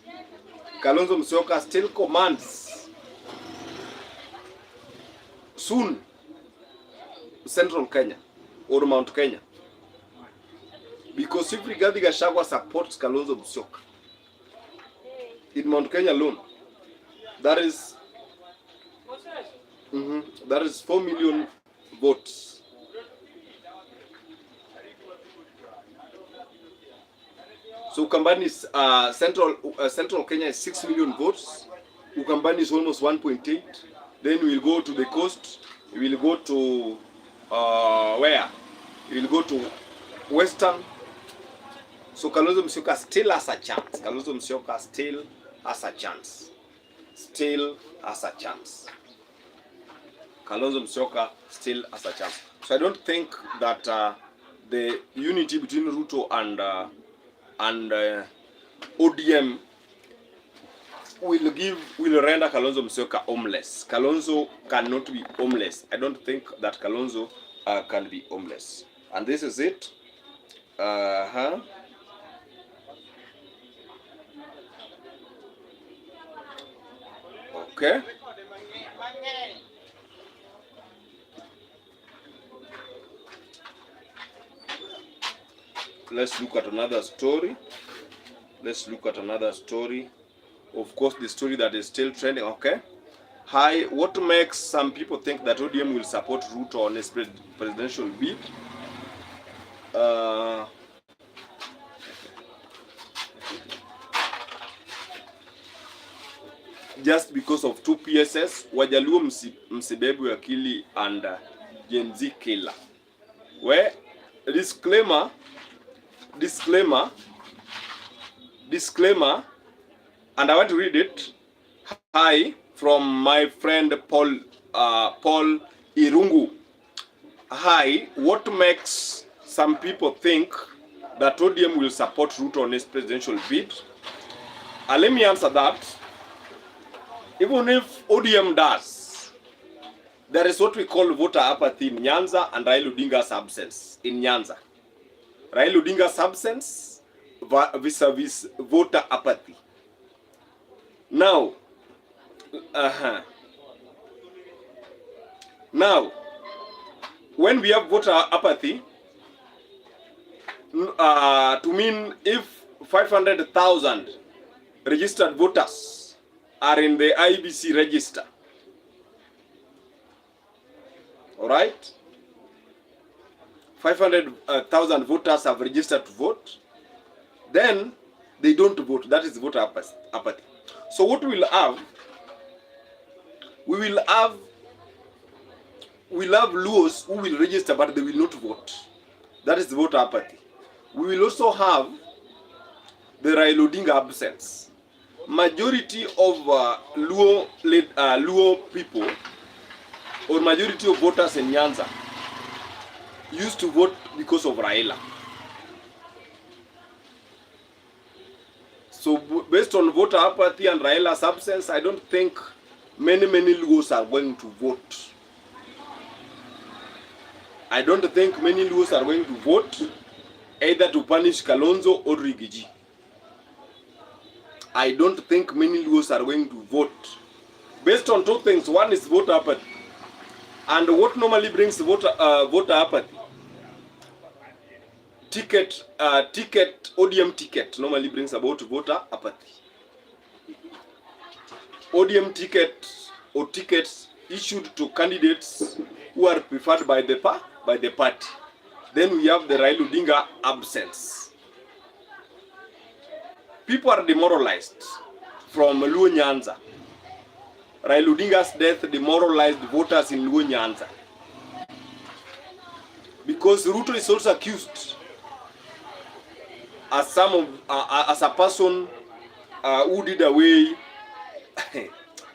Kalonzo Musyoka still commands soon Central Kenya or Mount Kenya. Because if Rigathi Gachagua supports Kalonzo Musyoka in Mount Kenya alone, that is 4 million votes. So Ukambani is Central Kenya is 6 million votes. Ukambani is almost 1.8. Then we'll go to the coast. We will go to where? We will go to Western. So Kalonzo Musyoka still has a chance. Kalonzo Musyoka still has a chance. Still has a chance. Kalonzo Musyoka still has a chance. So I don't think that the unity between Ruto and ODM will render Kalonzo Musyoka homeless. Kalonzo cannot be homeless. I don't think that Kalonzo can be homeless. And this is it. Okay. Let's look at another story. Let's look at another story. Of course, the story that is still trending. Okay. Hi, what makes some people think that ODM will support Ruto on his presidential bid? Uh, just because of two PSS, Wajaluo msibebu akili and Gen Z killer. Where disclaimer, and I want to read it. Hi, from my friend Paul Irungu. Hi, what makes some people think that ODM will support Ruto on his presidential bid? Let me answer that. Even if ODM does, there is what we call voter apathy in Nyanza and Raila Odinga's absence in Nyanza. Raila Odinga's absence vis-a-vis voter apathy. Now, when we have voter apathy, to mean if 500,000 registered voters are in the IBC register, all right, 500,000 voters have registered to vote, then they don't vote. That is voter apathy. So what we'll have, we'll have Luos who will register but they will not vote. That is voter apathy. We will also have the Raila Odinga absence. Majority of Luo people or majority of voters in Nyanza used to vote because of Raila. So based on voter apathy and Raila's absence, I don't think many Luos are going to vote. I don't think many Luos are going to vote either to punish Kalonzo or Rigiji. I don't think many Luos are going to vote. Based on two things. One is voter apathy. And what normally brings voter apathy? ODM ticket normally brings about voter apathy. ODM ticket or tickets issued to candidates who are preferred by the party. Then we have the Raila Odinga absence. People are demoralized from Luo Nyanza. Raila Odinga's death demoralized voters in Luo Nyanza. Because Ruto is also accused as a person who did away.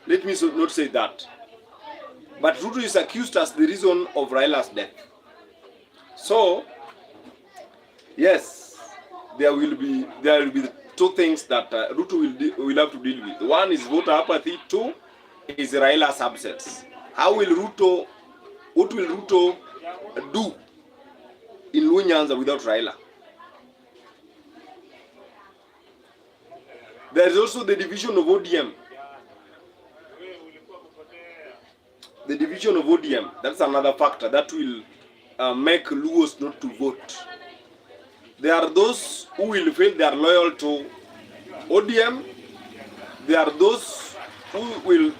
Let me not say that. But Ruto is accused as the reason of Raila's death. So, yes, there will be two things that Ruto will have to deal with. One is voter apathy. Two is Raila's absence. What will Ruto do in Luo Nyanza without Raila? There is also the division of ODM. The division of ODM, that's another factor that will make Luos not to vote. There are those who will feel they are loyal to ODM. There are those who will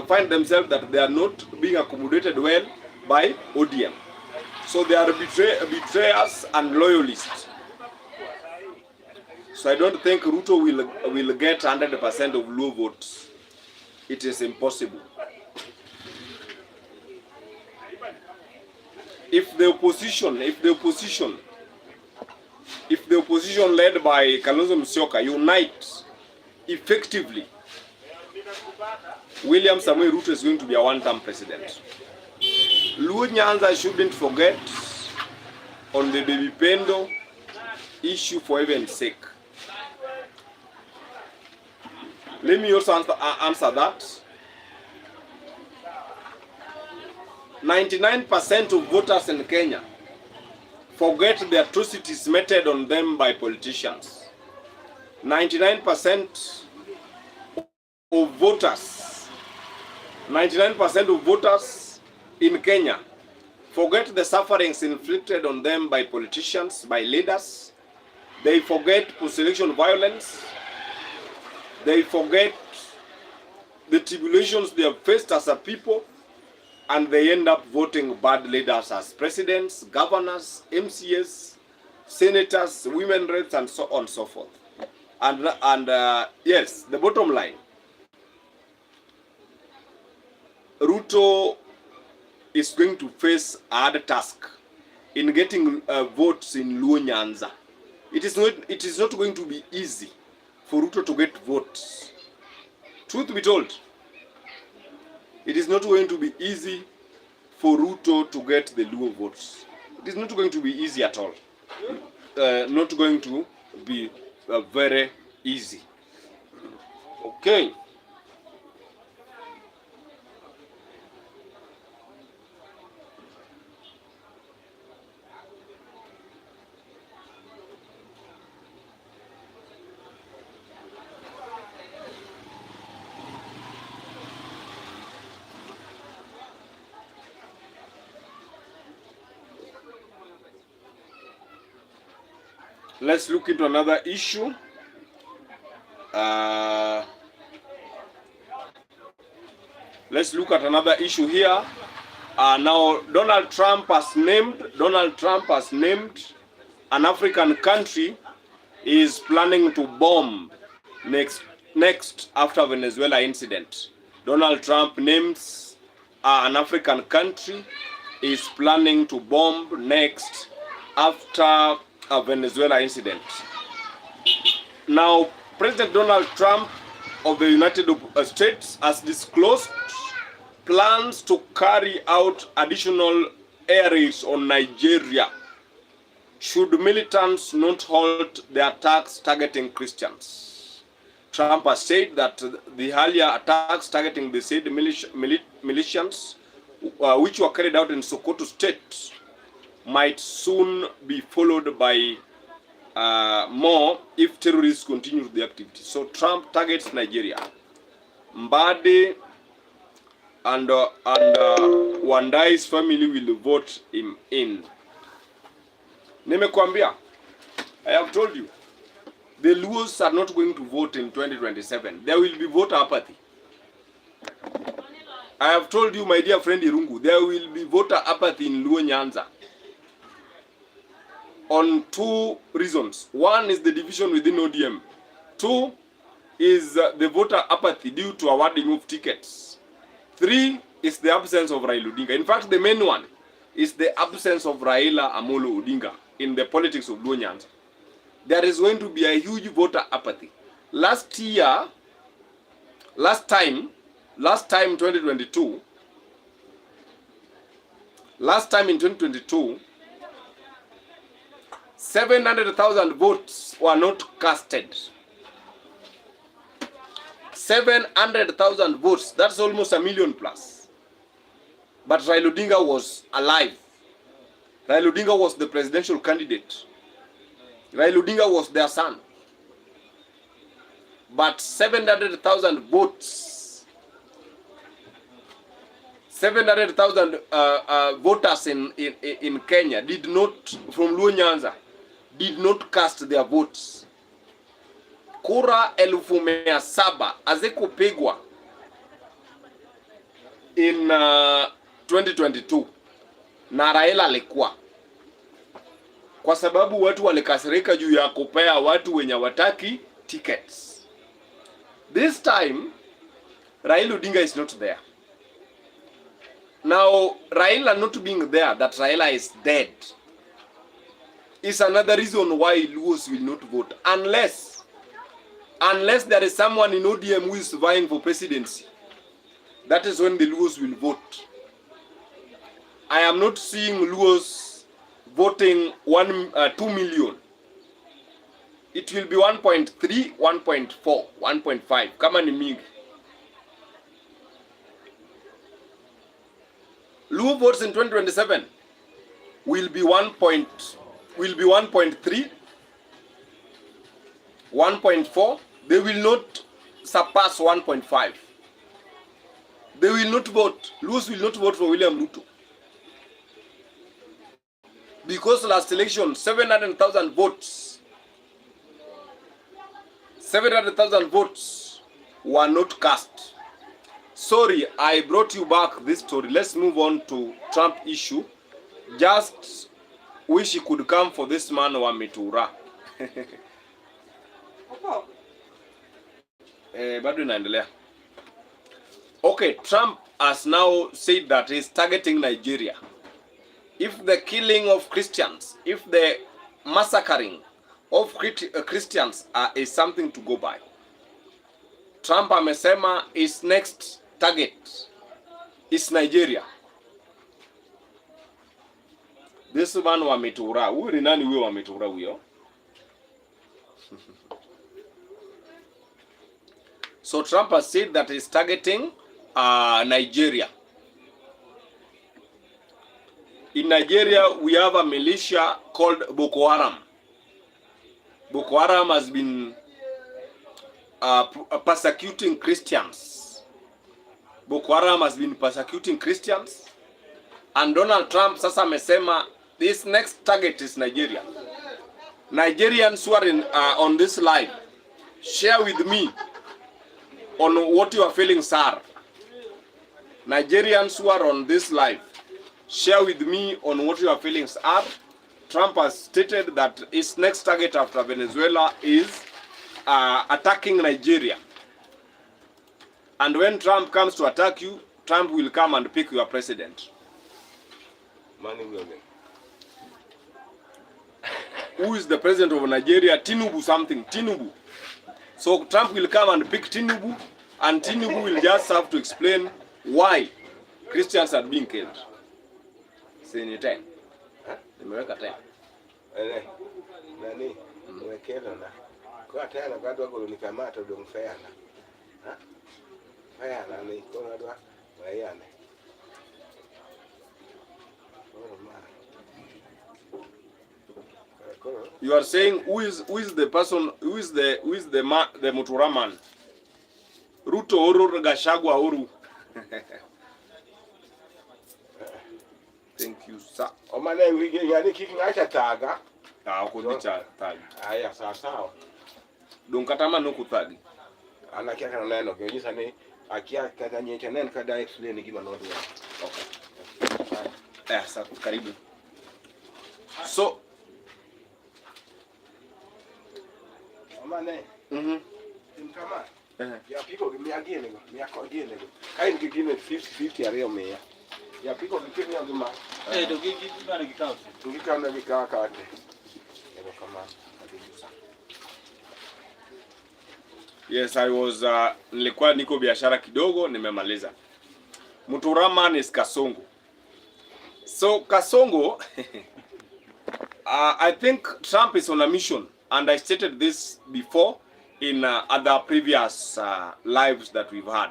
find themselves that they are not being accommodated well by ODM. So they are betrayers and loyalists. So I don't think Ruto will get 100% of Luo votes. It is impossible. If the opposition led by Kalonzo Musyoka unite effectively, William Samoei Ruto is going to be a one-term president. Luo Nyanza shouldn't forget on the Baby Pendo issue for heaven's sake. Let me also answer that. 99% of voters in Kenya forget the atrocities meted on them by politicians. 99% of voters in Kenya forget the sufferings inflicted on them by politicians, by leaders. They forget post-election violence. They forget the tribulations they have faced as a people, and they end up voting bad leaders as presidents, governors, MCS, senators, women reps, and so on and so forth. And yes, the bottom line, Ruto is going to face a hard task in getting votes in Luo Nyanza. It is not going to be easy for Ruto to get votes. Truth be told, it is not going to be easy for Ruto to get the Luo votes. It is not going to be easy at all. Not going to be very easy. Okay. Let's look into another issue. Let's look at another issue here. Now, Donald Trump has named an African country is planning to bomb next after Venezuela incident. Donald Trump names an African country is planning to bomb next after a Venezuela incident. Now, President Donald Trump of the United States has disclosed plans to carry out additional air raids on Nigeria should militants not halt the attacks targeting Christians. Trump has said that the earlier attacks targeting the said militias, which were carried out in Sokoto State, might soon be followed by more if terrorists continue the activity. So Trump targets Nigeria. Mbadi and Wandai's family will vote him in. Nimekwambia, I have told you, the Luos are not going to vote in 2027. There will be voter apathy. I have told you, my dear friend Irungu, there will be voter apathy in Luo Nyanza. On two reasons. One is the division within ODM. Two is the voter apathy due to awarding of tickets. Three is the absence of Raila Odinga. In fact, the main one is the absence of Raila Amolo Odinga in the politics of Luo Nyanza. There is going to be a huge voter apathy. Last time 2022, in 2022, 700,000 votes were not casted. 700,000 votes, that's almost 1 million plus. But Raila Odinga was alive. Raila Odinga was the presidential candidate. Raila Odinga was their son. But 700,000 votes, 700,000 voters in Kenya did not, from Luo Nyanza, did not cast their votes. Kura 1700 hazikupigwa in 2022 na Raila alikuwa, kwa sababu watu walikasirika juu ya kupea watu wenye wataki tickets. This time Raila Odinga is not there. Now, Raila not being there, that Raila is dead, is another reason why Luos will not vote. Unless there is someone in ODM who is vying for presidency. That is when the Luos will vote. I am not seeing Luos voting 2 million. It will be 1.3, 1.4, 1.5. Kama ni mingi. Luo votes in 2027 will be 1.3, 1.4. They will not surpass 1.5. They will not vote. Luos will not vote for William Ruto. Because last election, 700,000 votes. 700,000 votes were not cast. Sorry, I brought you back this story. Let's move on to Trump issue. Just wish he could come for this man wa Mitura. Bado inaendelea. Okay, Trump has now said that he's targeting Nigeria. If the killing of Christians, if the massacring of Christians is something to go by, Trump amesema his next target is Nigeria. This man wa Mitura, huyu ni nani huyo wa Mitura huyo? So Trump has said that he's targeting Nigeria. In Nigeria, we have a militia called Boko Haram. Boko Haram has been persecuting Christians. Boko Haram has been persecuting Christians. And Donald Trump sasa amesema this next target is Nigeria. Nigerians who are on this live, share with me on what your feelings are. Nigerians who are on this live, share with me on what your feelings are. Trump has stated that his next target after Venezuela is attacking Nigeria. And when Trump comes to attack you, Trump will come and pick your president. Who is the president of Nigeria? Tinubu something. Tinubu. So Trump will come and pick Tinubu, and Tinubu will just have to explain why Christians are being killed. Sini 10. Nimeweka 10. Nani? Mwekeza na. Kwa tena bado wako nikamata ndo mfeana. Fayana ni kwa ndo wayane. You are saying who is the person, who is the Mutura man? Ruto Uru Gachagua Uru. Thank you, sir. Omane wiki yani kikingacha taga. Ukunicha tagi. Aya sawa. Dunkatama no kutagi. Anakia kana neno kionyesha ni akia kada nyecha neno kada explain gima no ndio. Okay. Sasa karibu. So Omane. Mkama. Ya piko miagine go. Miakogine go. Kai ngigine 50 ariyo meya. Ya piko ngikini ngima. Dogi bana kikao. Tukikana vikaka kate. Ero kama. Yes, I was nilikuwa niko biashara kidogo, nimemaliza. Mutura is Kasongo. So Kasongo I think Trump is on a mission, and I stated this before in other previous lives that we've had.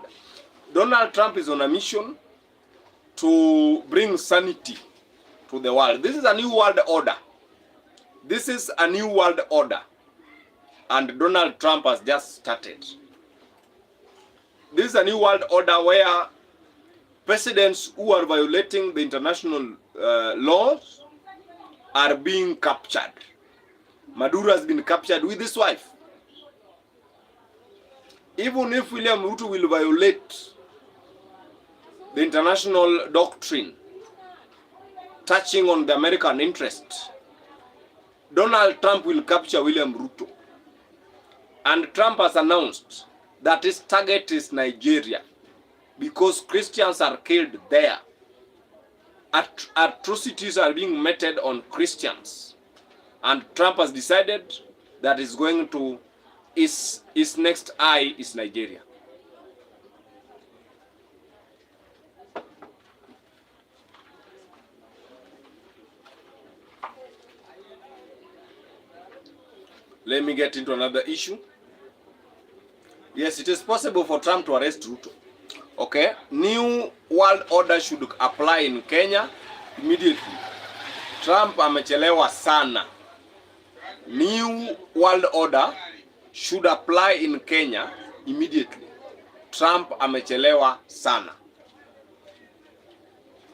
Donald Trump is on a mission to bring sanity to the world. This is a new world order. This is a new world order. And Donald Trump has just started. This is a new world order where presidents who are violating the international laws are being captured. Maduro has been captured with his wife. Even if William Ruto will violate the international doctrine touching on the American interest, Donald Trump will capture William Ruto. And Trump has announced that his target is Nigeria because Christians are killed there. Atrocities are being meted on Christians. And Trump has decided that he's going to, his next eye is Nigeria. Let me get into another issue. Yes, it is possible for Trump to arrest Ruto. Okay, new world order should apply in Kenya immediately. Trump amechelewa sana. New world order should apply in Kenya immediately. Trump amechelewa sana.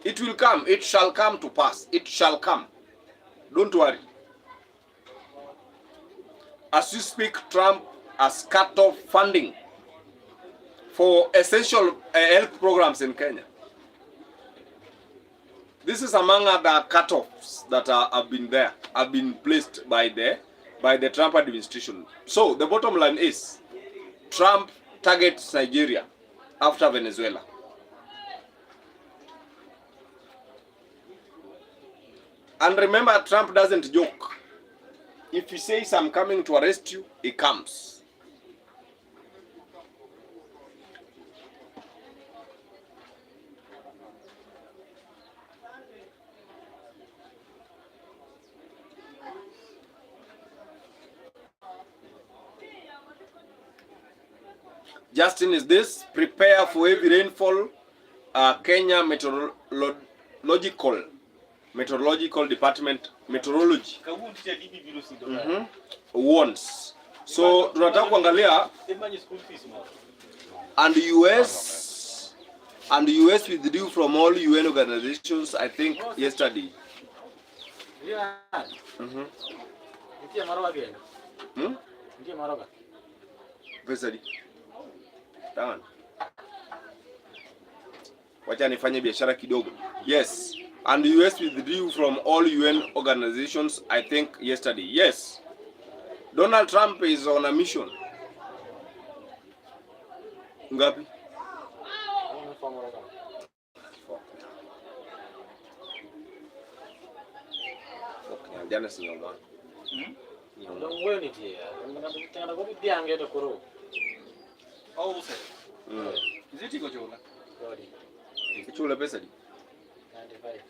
It will come. It shall come to pass. It shall come. Don't worry. As you speak, Trump has cut off funding for essential health programs in Kenya. This is among other cutoffs that have been placed by the Trump administration. So the bottom line is, Trump targets Nigeria after Venezuela. And remember, Trump doesn't joke. If he says, I'm coming to arrest you, he comes. Justin, is this prepare for heavy rainfall? Kenya Meteorological Department Meteorology warns. So tunataka kuangalia and US withdrew from all UN organizations, I think yesterday. Taman. Wacha nifanye biashara kidogo. Yes. And the US withdrew from all UN organizations, I think yesterday. Yes. Donald Trump is on a mission. Ngapi? Jana si nyoma. Wewe ni tia. Tena kwa bidii angeenda koro. Oh, sir. Is it iko chola? Sorry. Chula pesa di. 95.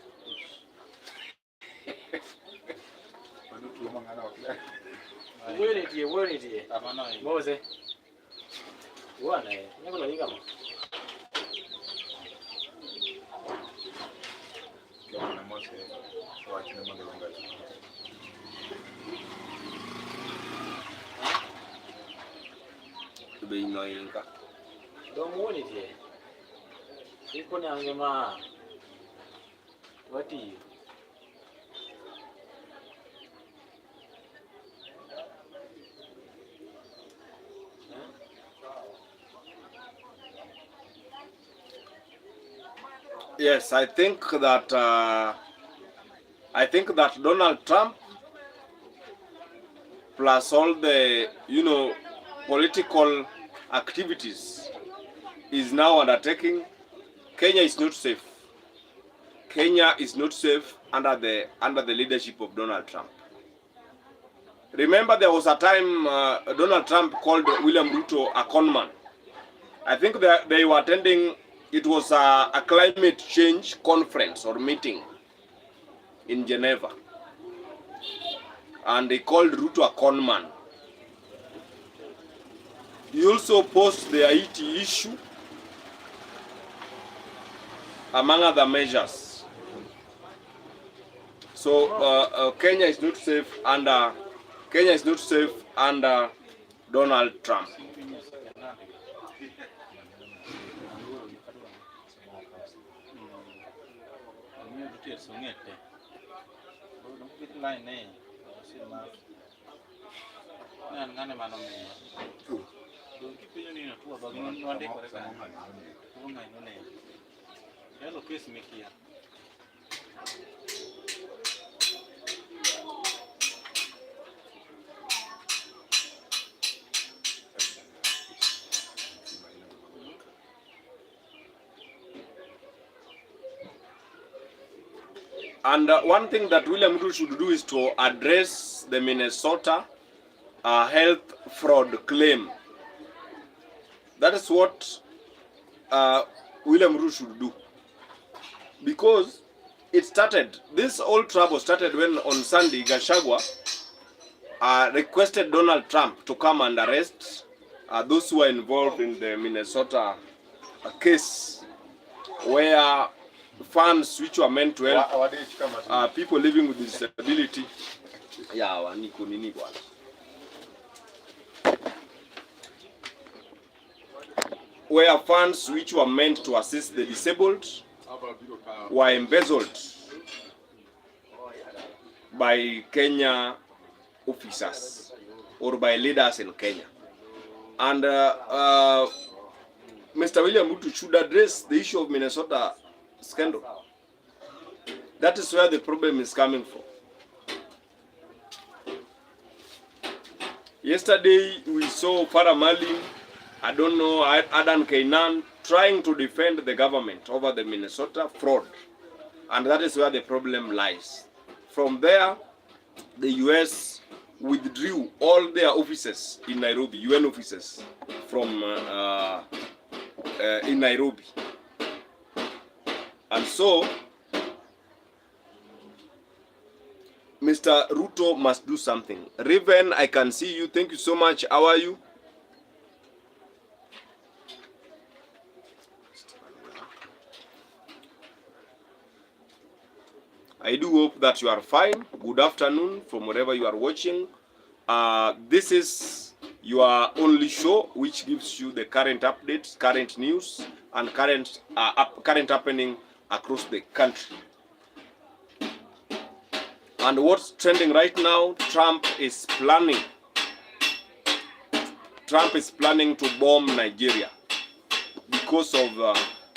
Wewe ni tia. Amana. Mose. Wana, niko la liga. Kama na Mose, wacha na maganga. Tube inoyinka. Don't tie. Iko ni angema. Wati. Yes, I think that Donald Trump plus all the political activities is now undertaking. Kenya is not safe. Kenya is not safe under the leadership of Donald Trump. Remember, there was a time Donald Trump called William Ruto a conman. I think they were attending. It was a climate change conference or meeting in Geneva, and they called Ruto a conman. He also posed the Haiti issue, among other measures. So Kenya is not safe under Donald Trump. And one thing that William Ruto should do is to address the Minnesota health fraud claim. That is what William Ruto should do. Because this whole trouble started when on Sunday, Gachagua requested Donald Trump to come and arrest those who were involved in the Minnesota case, where funds which were meant to help people living with disability. Where funds which were meant to assist the disabled were embezzled by Kenya officers or by leaders in Kenya. And Mr. William Ruto should address the issue of Minnesota scandal. That is where the problem is coming from. Yesterday, we saw Farah Mali, I don't know, Adan Kainan, trying to defend the government over the Minnesota fraud. And that is where the problem lies. From there, the US withdrew all their offices in Nairobi, UN offices, from in Nairobi. And so, Mr. Ruto must do something. Riven, I can see you. Thank you so much. How are you? I do hope that you are fine. Good afternoon from wherever you are watching. This is your only show which gives you the current updates, current news, and current happening across the country. And what's trending right now, Trump is planning to bomb Nigeria because of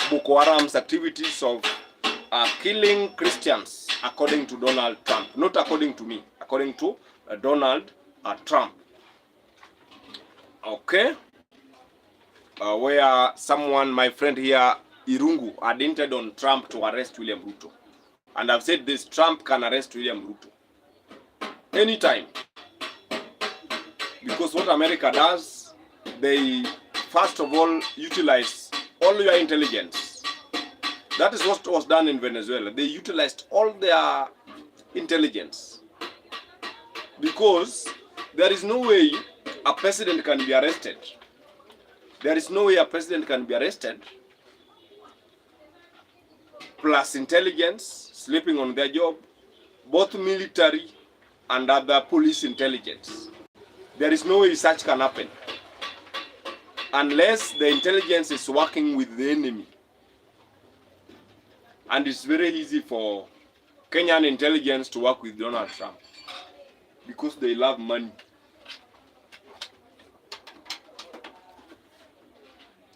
Boko Haram's activities of killing Christians, according to Donald Trump. Not according to me, according to Donald Trump. Okay? Where someone, my friend here, Irungu, had hinted on Trump to arrest William Ruto. And I've said this, Trump can arrest William Ruto anytime. Because what America does, they first of all utilize all your intelligence. That is what was done in Venezuela. They utilized all their intelligence. Because there is no way a president can be arrested. There is no way a president can be arrested plus intelligence, sleeping on their job, both military and other police intelligence. There is no way such can happen unless the intelligence is working with the enemy. And it's very easy for Kenyan intelligence to work with Donald Trump because they love money.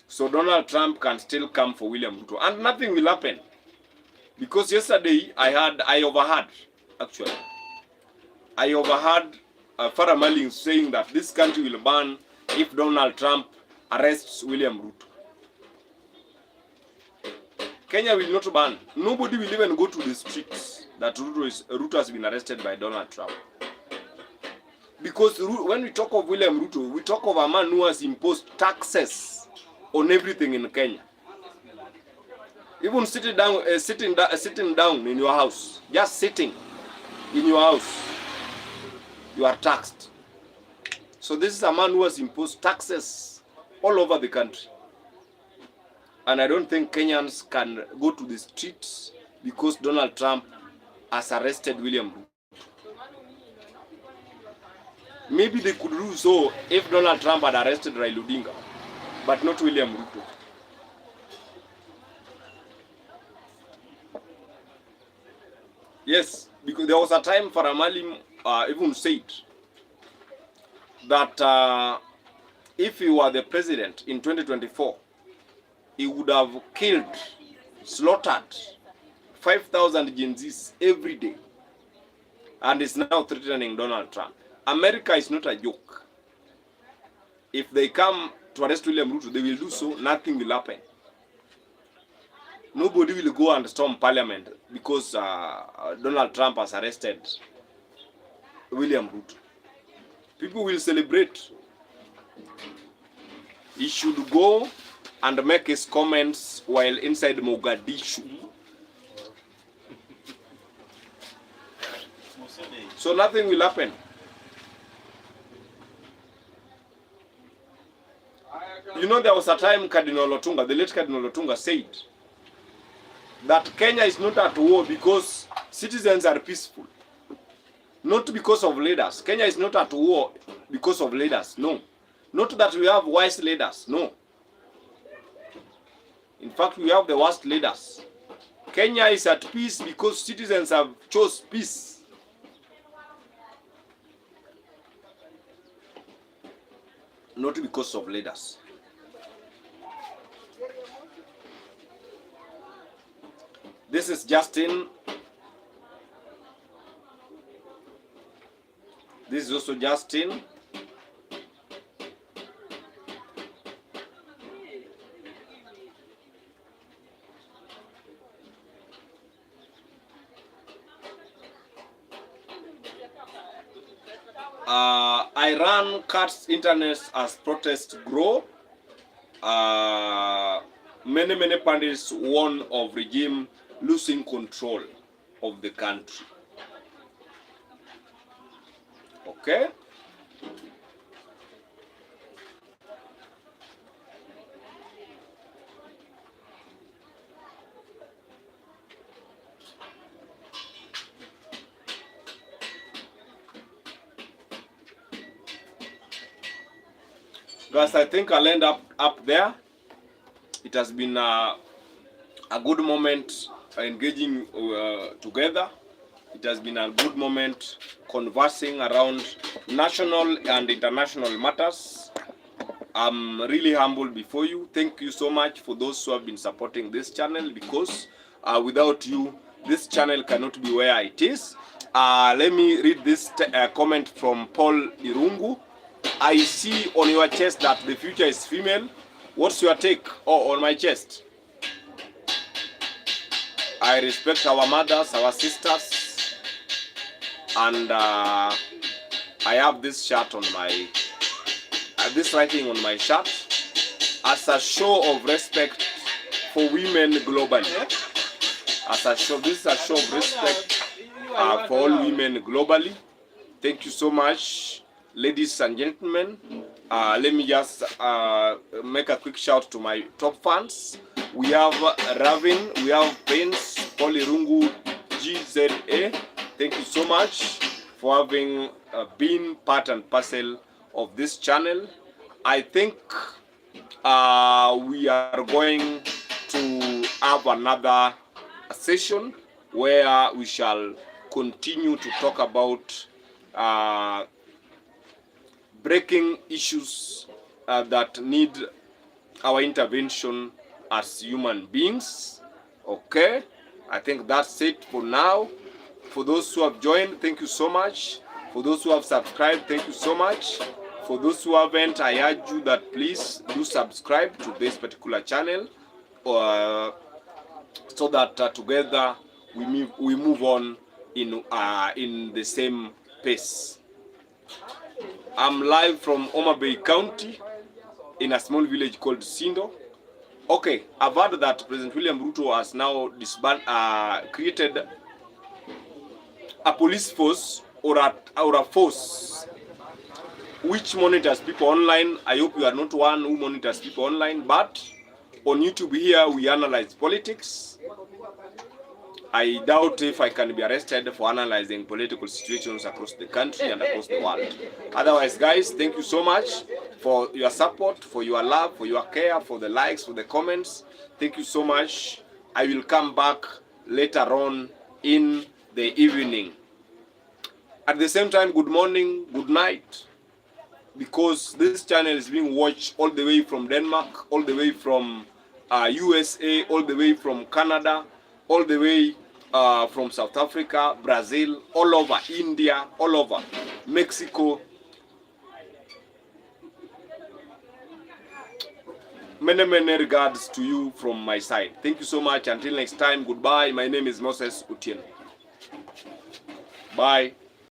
So Donald Trump can still come for William Ruto and nothing will happen. Because yesterday I overheard Farah Mali saying that this country will burn if Donald Trump arrests William Ruto. Kenya will not burn. Nobody will even go to the streets that Ruto has been arrested by Donald Trump. Because when we talk of William Ruto, we talk of a man who has imposed taxes on everything in Kenya. Even sitting down in your house, just sitting in your house, you are taxed. So this is a man who has imposed taxes all over the country. And I don't think Kenyans can go to the streets because Donald Trump has arrested William Ruto. Maybe they could do so if Donald Trump had arrested Raila Odinga, but not William Ruto. Yes, because there was a time Farah Mali even said that if he were the president in 2024, he would have killed, slaughtered 5,000 Gen Zs every day. And is now threatening Donald Trump. America is not a joke. If they come to arrest William Ruto, they will do so, nothing will happen. Nobody will go and storm parliament because Donald Trump has arrested William Ruto. People will celebrate. He should go and make his comments while inside Mogadishu. So nothing will happen. You know, there was a time Cardinal Otunga, the late Cardinal Otunga said that Kenya is not at war because citizens are peaceful. Not because of leaders. Kenya is not at war because of leaders. No. Not that we have wise leaders. No. In fact, we have the worst leaders. Kenya is at peace because citizens have chose peace. Not because of leaders. This is Justin. This is also Justin. Iran cuts internet as protests grow. Many pundits warn of regime losing control of the country. Okay. Guys, I think I'll end up there. It has been a good moment engaging together. It has been a good moment conversing around national and international matters. I'm really humbled before you. Thank you so much for those who have been supporting this channel, because without you, this channel cannot be where it is. Let me read this comment from Paul Irungu. I see on your chest that the future is female. What's your take? Oh, on my chest. I respect our mothers, our sisters, and I have this shirt on my, this writing on my shirt as a show of respect for women globally. As a show, this is a show of respect for all women globally. Thank you so much. Ladies and gentlemen, let me just make a quick shout to my top fans. We have Ravin, we have Prince, Polirungu, GZA. Thank you so much for having been part and parcel of this channel. I think we are going to have another session where we shall continue to talk about breaking issues that need our intervention as human beings. Okay, I think that's it for now. For those who have joined, thank you so much. For those who have subscribed, thank you so much. For those who haven't, I urge you that please do subscribe to this particular channel, so that together we move on in the same pace. I'm live from Homa Bay County in a small village called Sindo. Okay, I've heard that President William Ruto has now created a police force or a force which monitors people online. I hope you are not one who monitors people online, but on YouTube here we analyze politics. I doubt if I can be arrested for analyzing political situations across the country and across the world. Otherwise, guys, thank you so much for your support, for your love, for your care, for the likes, for the comments. Thank you so much. I will come back later on in the evening. At the same time, good morning, good night, because this channel is being watched all the way from Denmark, all the way from USA, all the way from Canada, all the way from South Africa, Brazil, all over, India, all over, Mexico. Many regards to you from my side. Thank you so much. Until next time, goodbye. My name is Moses Otieno. Bye.